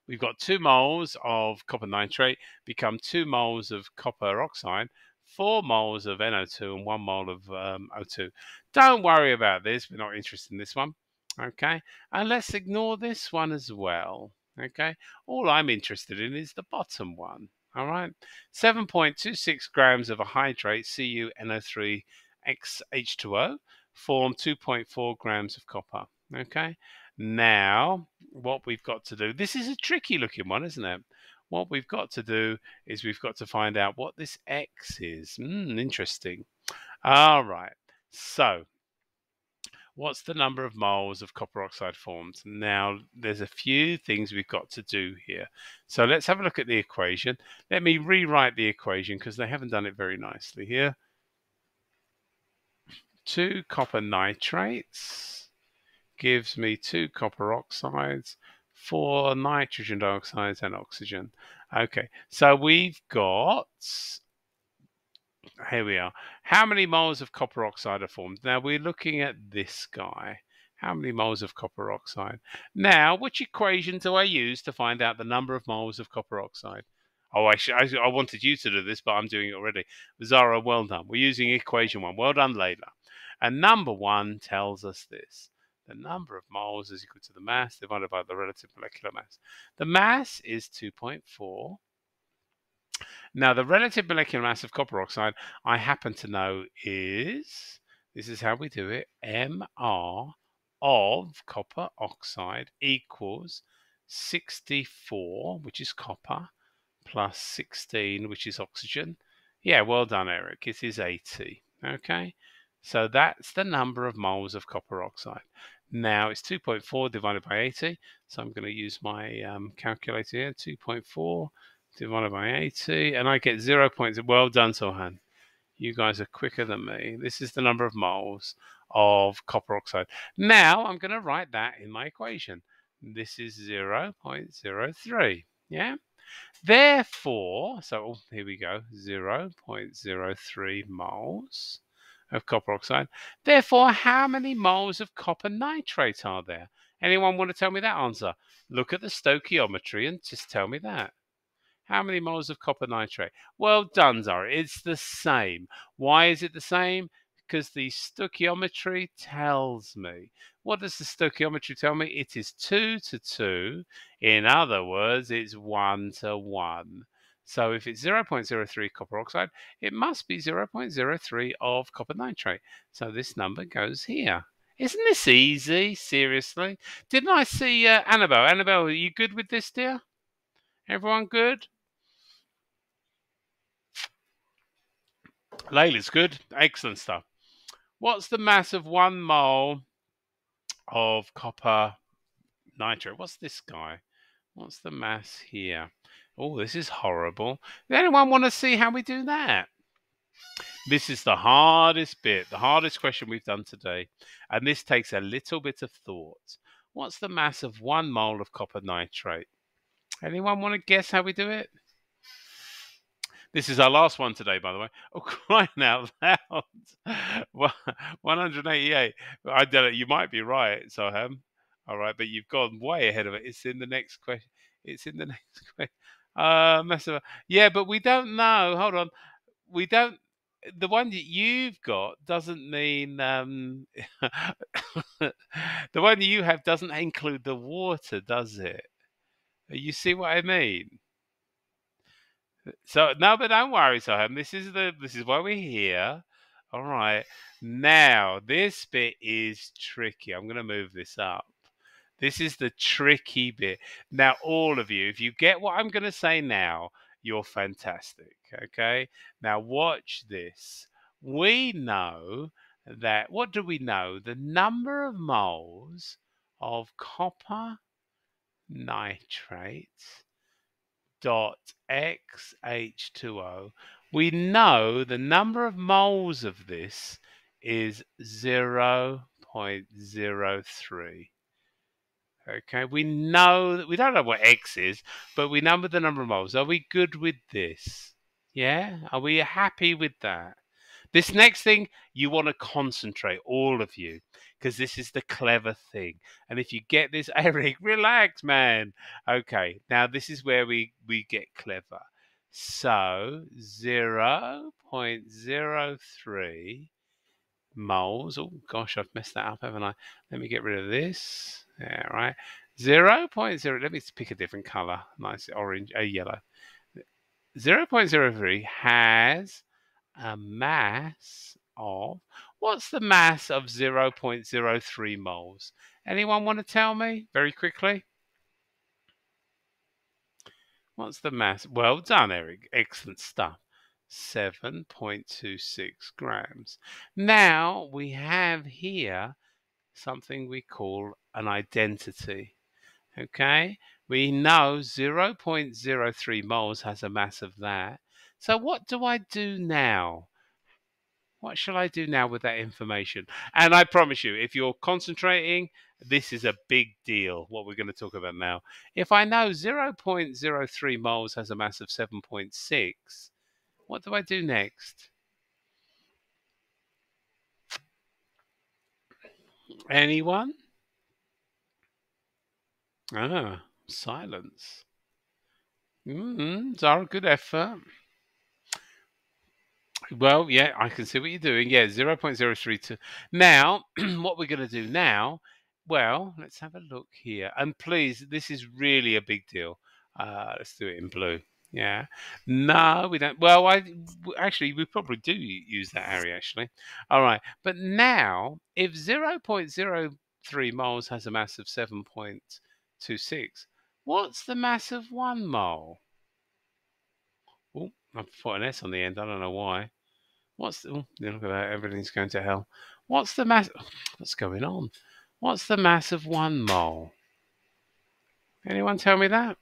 A: we've got 2 moles of copper nitrate become 2 moles of copper oxide, 4 moles of NO2 and 1 mole of O2. Don't worry about this. We're not interested in this one. Okay, and let's ignore this one as well. Okay, all I'm interested in is the bottom one. All right, 7.26 grams of a hydrate CuNO3xH2O form 2.4 grams of copper. Okay, now what we've got to do, this is a tricky looking one, isn't it? What we've got to do is we've got to find out what this X is. Interesting. All right, so what's the number of moles of copper oxide formed? Now, there's a few things we've got to do here. So let's have a look at the equation. Let me rewrite the equation because they haven't done it very nicely here. 2 copper nitrates gives me 2 copper oxides, 4 nitrogen dioxides and oxygen. Okay, so we've got... Here we are. How many moles of copper oxide are formed? Now we're looking at this guy. How many moles of copper oxide? Now, which equation do I use to find out the number of moles of copper oxide? Oh, I wanted you to do this, but I'm doing it already. Zara, well done. We're using equation 1. Well done, Layla. And number 1 tells us this. The number of moles is equal to the mass divided by the relative molecular mass. The mass is 2.4. Now, the relative molecular mass of copper oxide, I happen to know is, this is how we do it, Mr of copper oxide equals 64, which is copper, plus 16, which is oxygen. Yeah, well done, Eric. It is 80. Okay, so that's the number of moles of copper oxide. Now, it's 2.4 divided by 80, so I'm going to use my calculator here, 2.4 divided by 80, and I get 0. Well done, Sohan. You guys are quicker than me. This is the number of moles of copper oxide. Now I'm going to write that in my equation. This is 0.03. Yeah. Therefore, so here we go, 0.03 moles of copper oxide. Therefore, how many moles of copper nitrate are there? Anyone want to tell me that answer? Look at the stoichiometry and just tell me that. How many moles of copper nitrate? Well done, Zara. It's the same. Why is it the same? Because the stoichiometry tells me. What does the stoichiometry tell me? It is 2 to 2. In other words, it's 1 to 1. So if it's 0.03 copper oxide, it must be 0.03 of copper nitrate. So this number goes here. Isn't this easy? Seriously? Didn't I see Annabelle? Annabelle, are you good with this, dear? Everyone good? Layla's good. Excellent stuff. What's the mass of 1 mole of copper nitrate? What's this guy? What's the mass here? Oh, this is horrible. Does anyone want to see how we do that? This is the hardest bit, the hardest question we've done today. And this takes a little bit of thought. What's the mass of 1 mole of copper nitrate? Anyone want to guess how we do it? This is our last one today, by the way. Oh, crying out loud. 188. I don't know. You might be right, Soham. All right, but you've gone way ahead of it. It's in the next question. It's in the next question. Yeah, but we don't know. Hold on. We don't. The one that you've got doesn't mean the one you have doesn't include the water, does it? You see what I mean? So no, but don't worry, Soham. This is why we're here. All right. Now this bit is tricky. I'm going to move this up. This is the tricky bit. Now, all of you, if you get what I'm going to say now, you're fantastic. Okay. Now watch this. We know that. What do we know? The number of moles of copper nitrate dot XH2O, we know the number of moles of this is 0.03. Okay, we know that we don't know what X is, but we know the number of moles. Are we good with this? Yeah? Are we happy with that? This next thing, you want to concentrate, all of you, because this is the clever thing. And if you get this, Eric, relax, man. Okay, now this is where we get clever. So 0.03 moles. Oh, gosh, I've messed that up, haven't I? Let me get rid of this. Yeah, right. 0.0. Let me pick a different color. Nice orange, yellow. 0.03 has a mass of, what's the mass of 0.03 moles? Anyone want to tell me very quickly? What's the mass? Well done, Eric. Excellent stuff. 7.26 grams. Now we have here something we call an identity. Okay, we know 0.03 moles has a mass of that. So what do I do now? What shall I do now with that information? And I promise you, if you're concentrating, this is a big deal, what we're going to talk about now. If I know 0.03 moles has a mass of 7.6, what do I do next? Anyone? Ah, silence. Zara, good effort. Well, yeah, I can see what you're doing. Yeah, 0.032. Now, what we're going to do now, well, let's have a look here. And please, this is really a big deal. Let's do it in blue. Yeah. No, we don't. Well, actually, we probably do use that area, actually. All right. But now, if 0.03 moles has a mass of 7.26, what's the mass of 1 mole? Oh, I've put an S on the end. I don't know why. Look at that, everything's going to hell. What's the mass? What's going on? What's the mass of 1 mole? Anyone tell me that?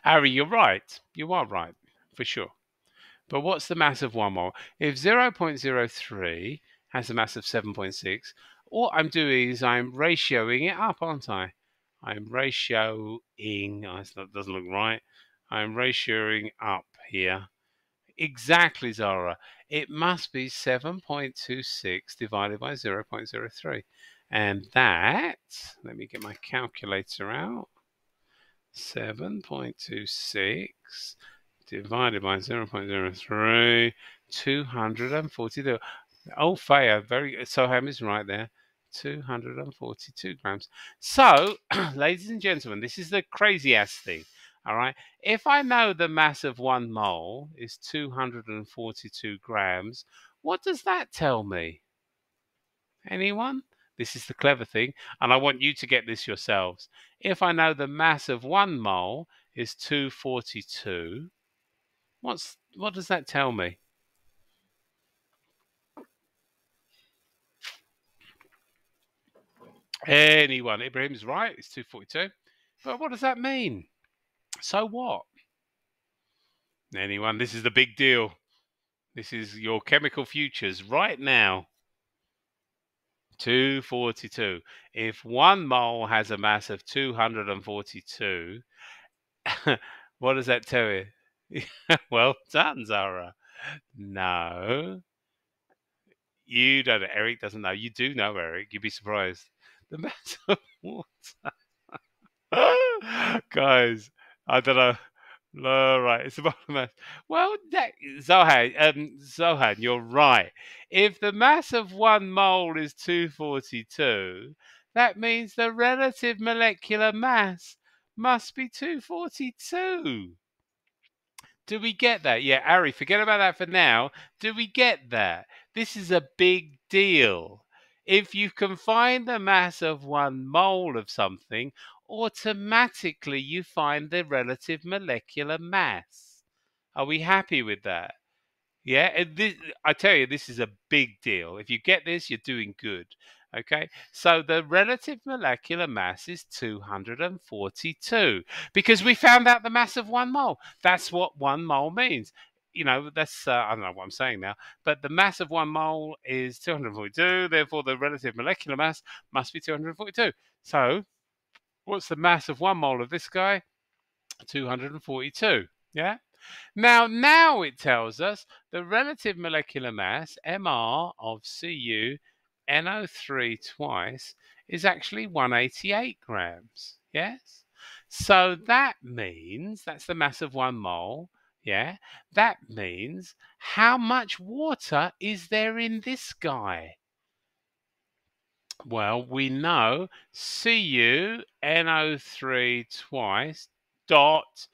A: Harry, you're right. You are right, for sure. But what's the mass of 1 mole? If 0.03 has a mass of 7.6, what I'm doing is I'm ratioing it up, aren't I? I'm ratioing. Oh, that doesn't look right. I'm ratioing up here. Exactly, Zara. It must be 7.26 divided by 0.03. And that, let me get my calculator out. 7.26 divided by 0.03, 242. Oh, Faya, Soham is right there. 242 grams. So, ladies and gentlemen, this is the crazy ass thing. All right. If I know the mass of 1 mole is 242 grams, what does that tell me? Anyone? This is the clever thing, and I want you to get this yourselves. If I know the mass of 1 mole is 242, what does that tell me? Anyone? Ibrahim's right. It's 242. But what does that mean? So what? Anyone? This is the big deal. This is your chemical futures right now. 242. If 1 mole has a mass of 242, what does that tell you? Well done, Zara. No, you don't. Eric doesn't know. You do know, Eric. You'd be surprised. The mass of water. Guys, I don't know. No, right, it's about the mass. Well, Zohan, you're right. If the mass of 1 mole is 242, that means the relative molecular mass must be 242. Do we get that? Yeah, Ari, forget about that for now. Do we get that? This is a big deal. If you can find the mass of 1 mole of something, automatically you find the relative molecular mass. Are we happy with that? Yeah, and this, I tell you, this is a big deal. If you get this, you're doing good. Okay, so the relative molecular mass is 242 because we found out the mass of 1 mole. That's what 1 mole means. You know, that's I don't know what I'm saying now, but the mass of 1 mole is 242. Therefore, the relative molecular mass must be 242. So, what's the mass of 1 mole of this guy? 242. Yeah. Now it tells us the relative molecular mass, MR, of CuNO3 twice is actually 188 grams. Yes? So that means, that's the mass of 1 mole. Yeah? That means how much water is there in this guy? Well, we know CuNO3 twice dot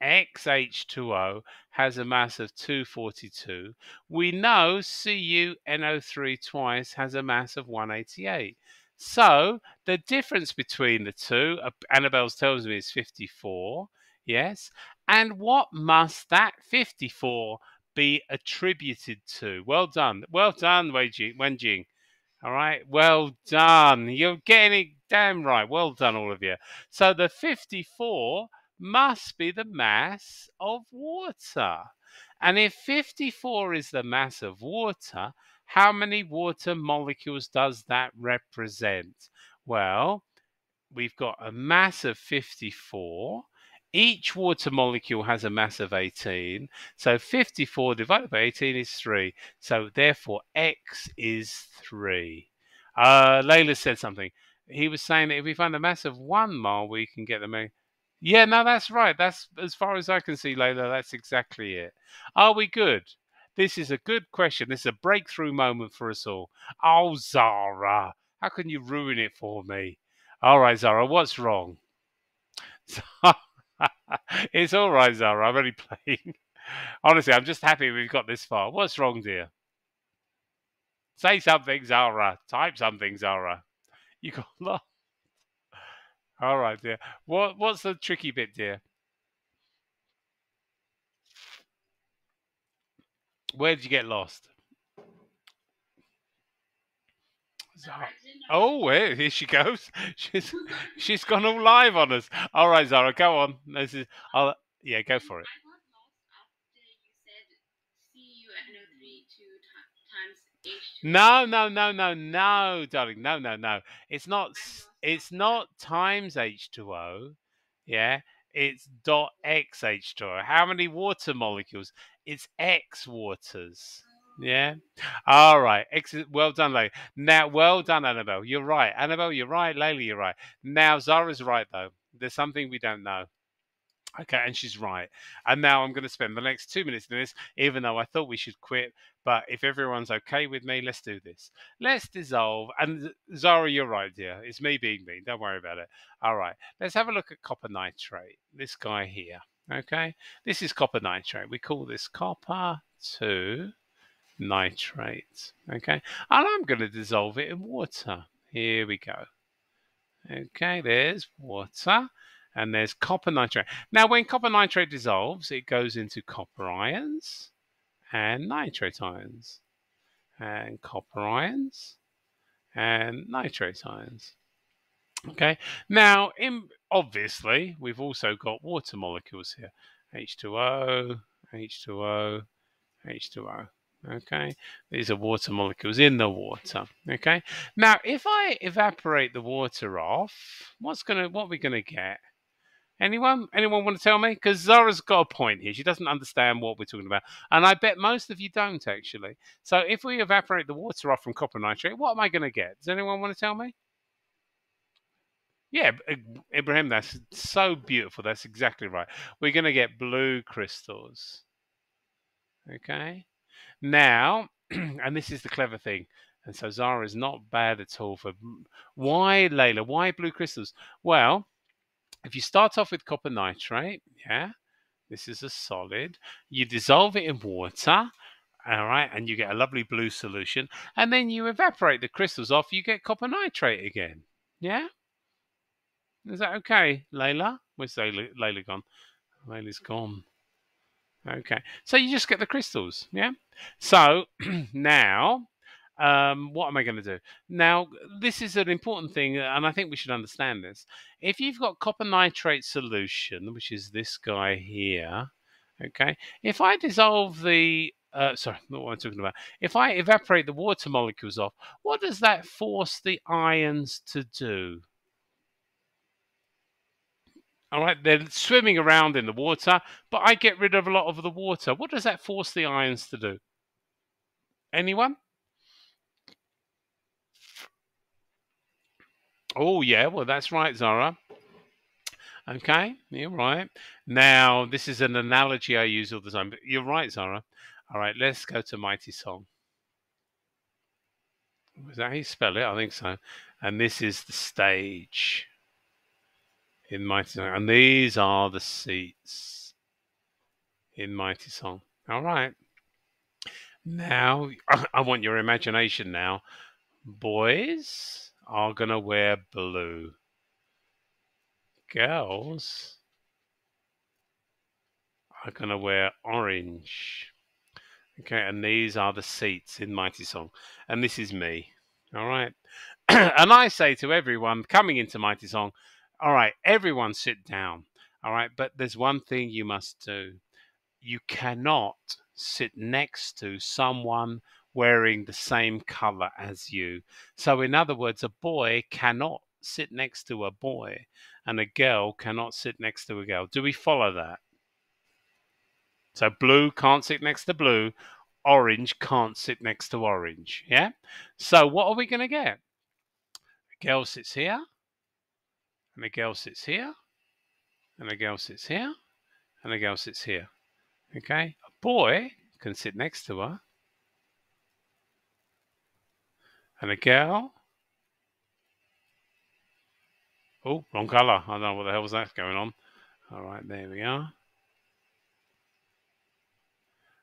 A: XH2O has a mass of 242. We know CuNO3 twice has a mass of 188. So the difference between the two, Annabelle's tells me, is 54. Yes. And what must that 54 be attributed to? Well done. Well done, Wenjing. All right, well done. You're getting it damn right. Well done, all of you. So the 54 must be the mass of water. And if 54 is the mass of water, how many water molecules does that represent? Well, we've got a mass of 54. Each water molecule has a mass of 18. So 54 divided by 18 is 3. So therefore, X is 3. Layla said something. He was saying that if we find the mass of 1 mole, we can get the... Yeah, no, that's right. That's, as far as I can see, Layla, that's exactly it. Are we good? This is a good question. This is a breakthrough moment for us all. Oh, Zara, how can you ruin it for me? All right, Zara, what's wrong? It's all right, Zara. I'm only playing. Honestly, I'm just happy we've got this far. What's wrong, dear? Say something, Zara. Type something, Zara. You got lost. All right, dear. What's the tricky bit, dear? Where did you get lost? Zara. Oh, here she goes. She's gone all live on us. All right, Zara, go on. Yeah, go for it. No, no, no, no, no, darling. No, no, no. It's not. It's not times H2O. Yeah. It's dot X H2O. How many water molecules? It's X waters. Yeah. All right. Well done, Layla. Now, well done, Annabelle. You're right. Annabelle, you're right. Layla, you're right. Now, Zara's right, though. There's something we don't know. Okay, and she's right. And now I'm going to spend the next 2 minutes doing this, even though I thought we should quit. But if everyone's okay with me, let's do this. Let's dissolve. And Zara, you're right, dear. It's me being mean. Don't worry about it. All right. Let's have a look at copper nitrate. This guy here. Okay. This is copper nitrate. We call this copper 2 nitrate. Okay. And I'm going to dissolve it in water. Here we go. Okay, there's water. And there's copper nitrate. Now, when copper nitrate dissolves, it goes into copper ions and nitrate ions. And copper ions and nitrate ions. Okay, now, obviously, we've also got water molecules here. H2O, H2O, H2O. Okay, these are water molecules in the water. Okay, now if I evaporate the water off, what are we gonna get? Anyone want to tell me? Because Zara's got a point here. She doesn't understand what we're talking about, and I bet most of you don't actually. So if we evaporate the water off from copper nitrate, what am I going to get? Does anyone want to tell me? Yeah, Ibrahim, that's so beautiful. That's exactly right. We're going to get blue crystals. Okay. Now, and this is the clever thing. And so Zara is not bad at all for why, Layla? Why blue crystals? Well, if you start off with copper nitrate, yeah, this is a solid. You dissolve it in water, all right, and you get a lovely blue solution. And then you evaporate the crystals off, you get copper nitrate again. Yeah? Is that okay, Layla? Where's Layla gone? Layla's gone. Okay. So you just get the crystals, yeah? So now, what am I going to do? Now, this is an important thing, and I think we should understand this. If you've got copper nitrate solution, which is this guy here, okay, if I dissolve the, sorry, not what I'm talking about. If I evaporate the water molecules off, what does that force the ions to do? All right, they're swimming around in the water, but I get rid of a lot of the water. What does that force the ions to do? Anyone? Oh, yeah, well, that's right, Zara. Okay, you're right. Now, this is an analogy I use all the time, but you're right, Zara. All right, let's go to Mighty Song. Is that how you spell it? I think so. And this is the stage in Mighty Song. And these are the seats in Mighty Song. All right. Now, I want your imagination now. Boys are going to wear blue. Girls are going to wear orange. Okay, and these are the seats in Mighty Song. And this is me. All right. And I say to everyone coming into Mighty Song, all right, everyone sit down. All right, but there's one thing you must do. You cannot sit next to someone wearing the same color as you. So, in other words, a boy cannot sit next to a boy, and a girl cannot sit next to a girl. Do we follow that? So, blue can't sit next to blue, orange can't sit next to orange. Yeah? So, what are we going to get? A girl sits here, and a girl sits here, and a girl sits here, and a girl sits here. Okay? A boy can sit next to her, and a girl. Oh, wrong colour. I don't know what the hell was that going on. All right, there we are.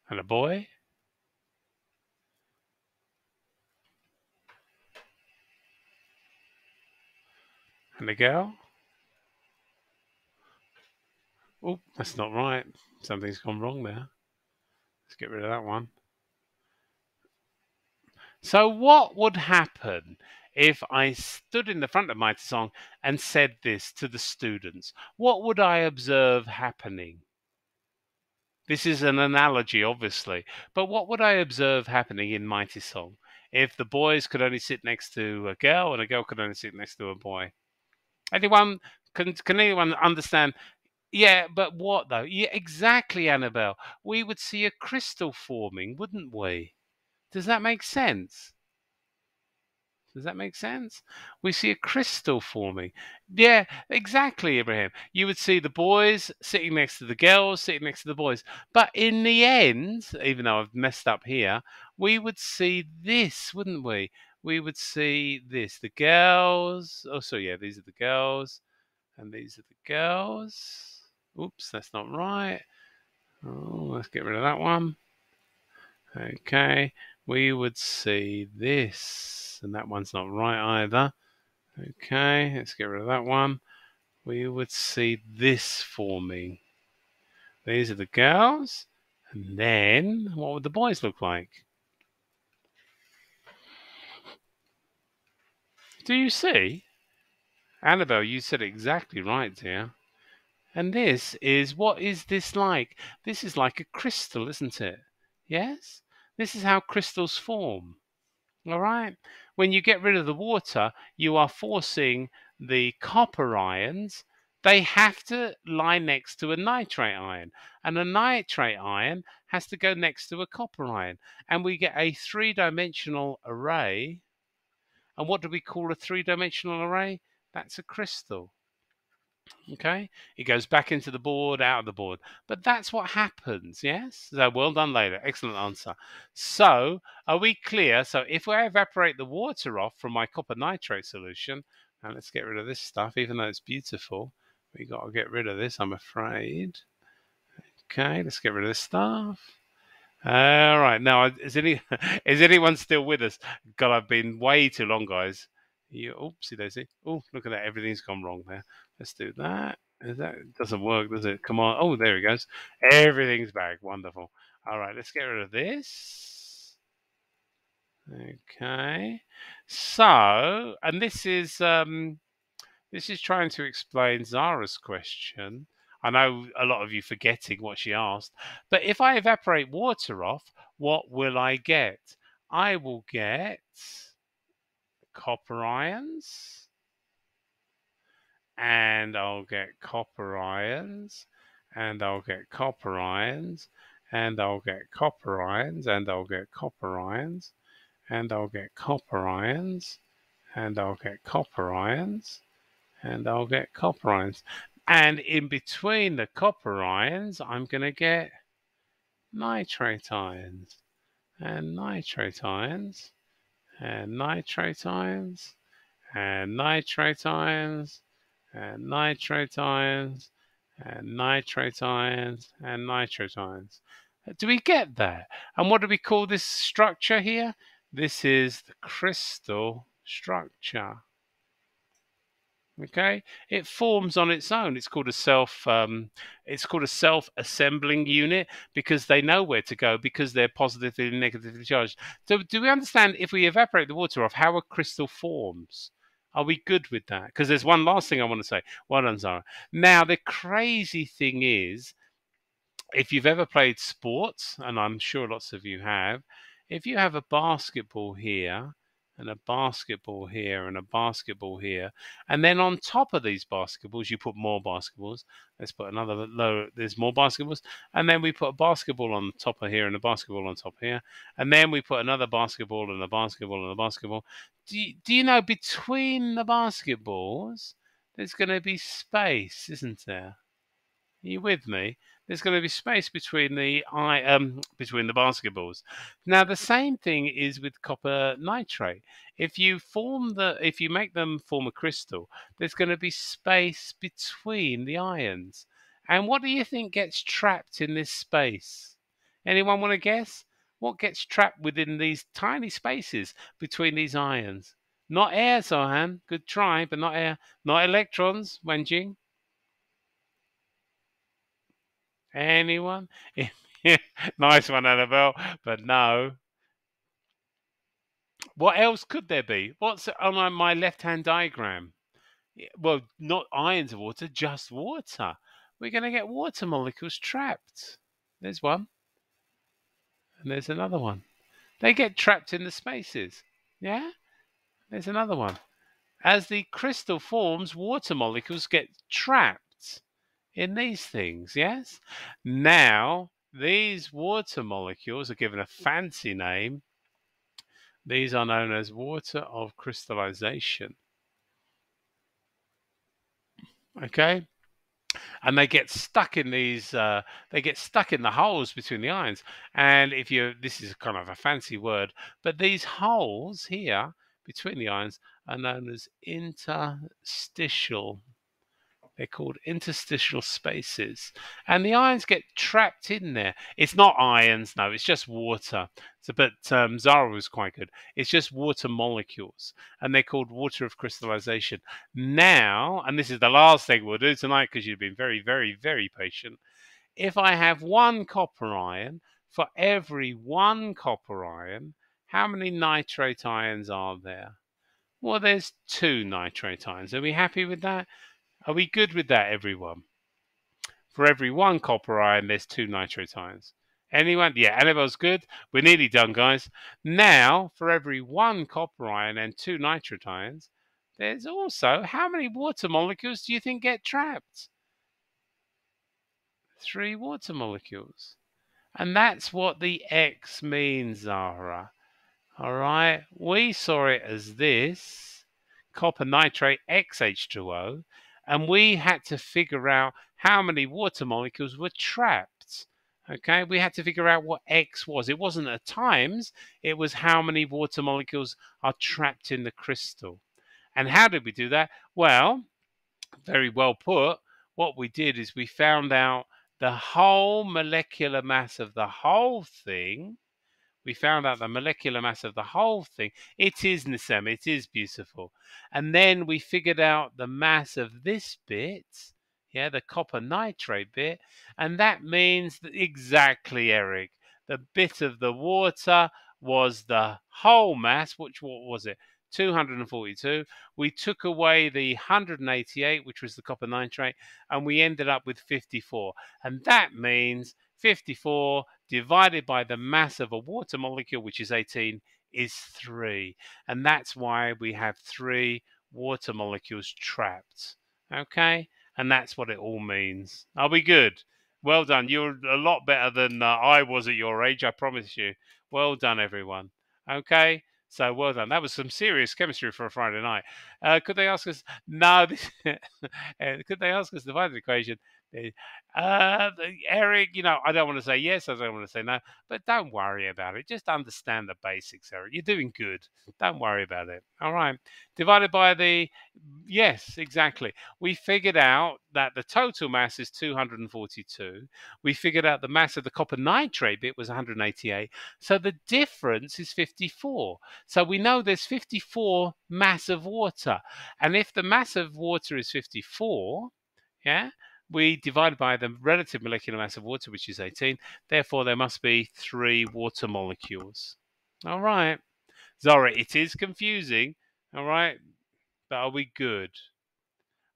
A: And a boy. And a girl. Oh, that's not right. Something's gone wrong there. Let's get rid of that one. So what would happen if I stood in the front of Mighty Song and said this to the students? What would I observe happening? This is an analogy, obviously, but what would I observe happening in Mighty Song if the boys could only sit next to a girl and a girl could only sit next to a boy? Anyone can anyone understand? Yeah, but what though? Yeah, exactly, Annabelle. We would see a crystal forming, wouldn't we? Does that make sense? Does that make sense? We see a crystal forming. Yeah, exactly, Ibrahim. You would see the boys sitting next to the girls, sitting next to the boys. But in the end, even though I've messed up here, we would see this, wouldn't we? We would see this. The girls. Oh, so yeah, these are the girls. And these are the girls. Oops, that's not right. Oh, let's get rid of that one. Okay, we would see this, and that one's not right either. Okay, let's get rid of that one. We would see this forming. These are the girls, and then what would the boys look like? Do you see? Annabelle, you said it exactly right, dear. And this is, what is this like? This is like a crystal, isn't it? Yes? This is how crystals form. All right? When you get rid of the water, you are forcing the copper ions. They have to lie next to a nitrate ion. And a nitrate ion has to go next to a copper ion. And we get a three-dimensional array. And what do we call a three-dimensional array? That's a crystal. Okay, it goes back into the board, out of the board. But that's what happens, yes? So well done, Layla. Excellent answer. So are we clear? So if I evaporate the water off from my copper nitrate solution, and let's get rid of this stuff, even though it's beautiful, we got to get rid of this, I'm afraid. Okay, let's get rid of this stuff. All right, now is anyone still with us? God, I've been way too long, guys. Oopsie daisy. Oh, look at that. Everything's gone wrong there. Let's do that. It doesn't work, does it? Come on. Oh, there he goes. Everything's back. Wonderful. All right, let's get rid of this. Okay. So, and this is trying to explain Zara's question. I know a lot of you forgetting what she asked, but if I evaporate water off, what will I get? I will get copper ions, and I'll get copper ions, and I'll get copper ions, and I'll get copper ions, and I'll get copper ions, and I'll get copper ions, and I'll get copper ions, and I'll get copper ions. And in between the copper ions, I'm going to get nitrate ions, and nitrate ions, and nitrate ions, and nitrate ions, and nitrate ions, and nitrate ions, and nitrate ions. Do we get that? And what do we call this structure here? This is the crystal structure. Okay, it forms on its own. It's called a self-assembling unit, because they know where to go, because they're positively and negatively charged. So do we understand, if we evaporate the water off, how a crystal forms? Are we good with that? Because there's one last thing I want to say. Well done, Zara. Now, the crazy thing is, if you've ever played sports, and I'm sure lots of you have, if you have a basketball here, and a basketball here, and a basketball here, and then on top of these basketballs, you put more basketballs. Let's put another low, there's more basketballs, and then we put a basketball on top of here, and a basketball on top here, and then we put another basketball, and a basketball, and a basketball. Do you know, between the basketballs, there's going to be space, isn't there? Are you with me? There's going to be space between the basketballs. Now, the same thing is with copper nitrate. If you make them form a crystal, there's going to be space between the ions. And what do you think gets trapped in this space? Anyone want to guess? What gets trapped within these tiny spaces between these ions? Not air, Sohan. Good try, but not air. Not electrons, Wenjing. Anyone? Nice one, Annabelle. But no. What else could there be? What's on my left-hand diagram? Well, not ions of water, just water. We're going to get water molecules trapped. There's one. And there's another one. They get trapped in the spaces. Yeah? There's another one. As the crystal forms, water molecules get trapped in these things, yes? Now, these water molecules are given a fancy name. These are known as water of crystallization. Okay? And they get stuck in these, they get stuck in the holes between the ions. And this is kind of a fancy word, but these holes here between the ions are known as interstitial. They're called interstitial spaces. And the ions get trapped in there. It's not ions, no, it's just water. But Zara was quite good. It's just water molecules. And they're called water of crystallization. Now, and this is the last thing we'll do tonight, because you've been very, very, very patient. If I have one copper ion, for every one copper ion, how many nitrate ions are there? Well, there's 2 nitrate ions. Are we happy with that? Are we good with that, everyone? For every 1 copper ion, there's 2 nitrate ions. Anyone? Yeah, Annabelle's good. We're nearly done, guys. Now, for every 1 copper ion and 2 nitrate ions, there's also, how many water molecules do you think get trapped? 3 water molecules. And that's what the X means, Zahra. All right, we saw it as this copper nitrate XH2O, and we had to figure out how many water molecules were trapped. Okay, we had to figure out what X was. It wasn't at times, it was how many water molecules are trapped in the crystal. And how did we do that? Well, very well put. What we did is we found out the whole molecular mass of the whole thing. We found out the molecular mass of the whole thing. It is Nisem, it is beautiful. And then we figured out the mass of this bit, yeah, the copper nitrate bit, and that means that exactly, Eric, the bit of the water was the whole mass, which, what was it? 242. We took away the 188, which was the copper nitrate, and we ended up with 54. And that means 54 divided by the mass of a water molecule, which is 18, is 3. And that's why we have 3 water molecules trapped. Okay? And that's what it all means. Are we good? Well done. You're a lot better than I was at your age, I promise you. Well done, everyone. Okay? So well done. That was some serious chemistry for a Friday night. Could they ask us? No. Could they ask us the divided equation? Eric, I don't want to say yes, I don't want to say no, but don't worry about it. Just understand the basics, Eric. You're doing good. Don't worry about it. All right. Divided by the, yes, exactly. We figured out that the total mass is 242. We figured out the mass of the copper nitrate bit was 188. So the difference is 54. So we know there's 54 mass of water. And if the mass of water is 54, yeah, we divide by the relative molecular mass of water, which is 18. Therefore, there must be 3 water molecules. All right. Zara, it is confusing. All right. But are we good?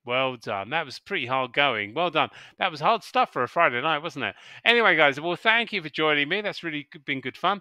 A: Well done. That was pretty hard going. Well done. That was hard stuff for a Friday night, wasn't it? Anyway, guys, well, thank you for joining me. That's really been good fun.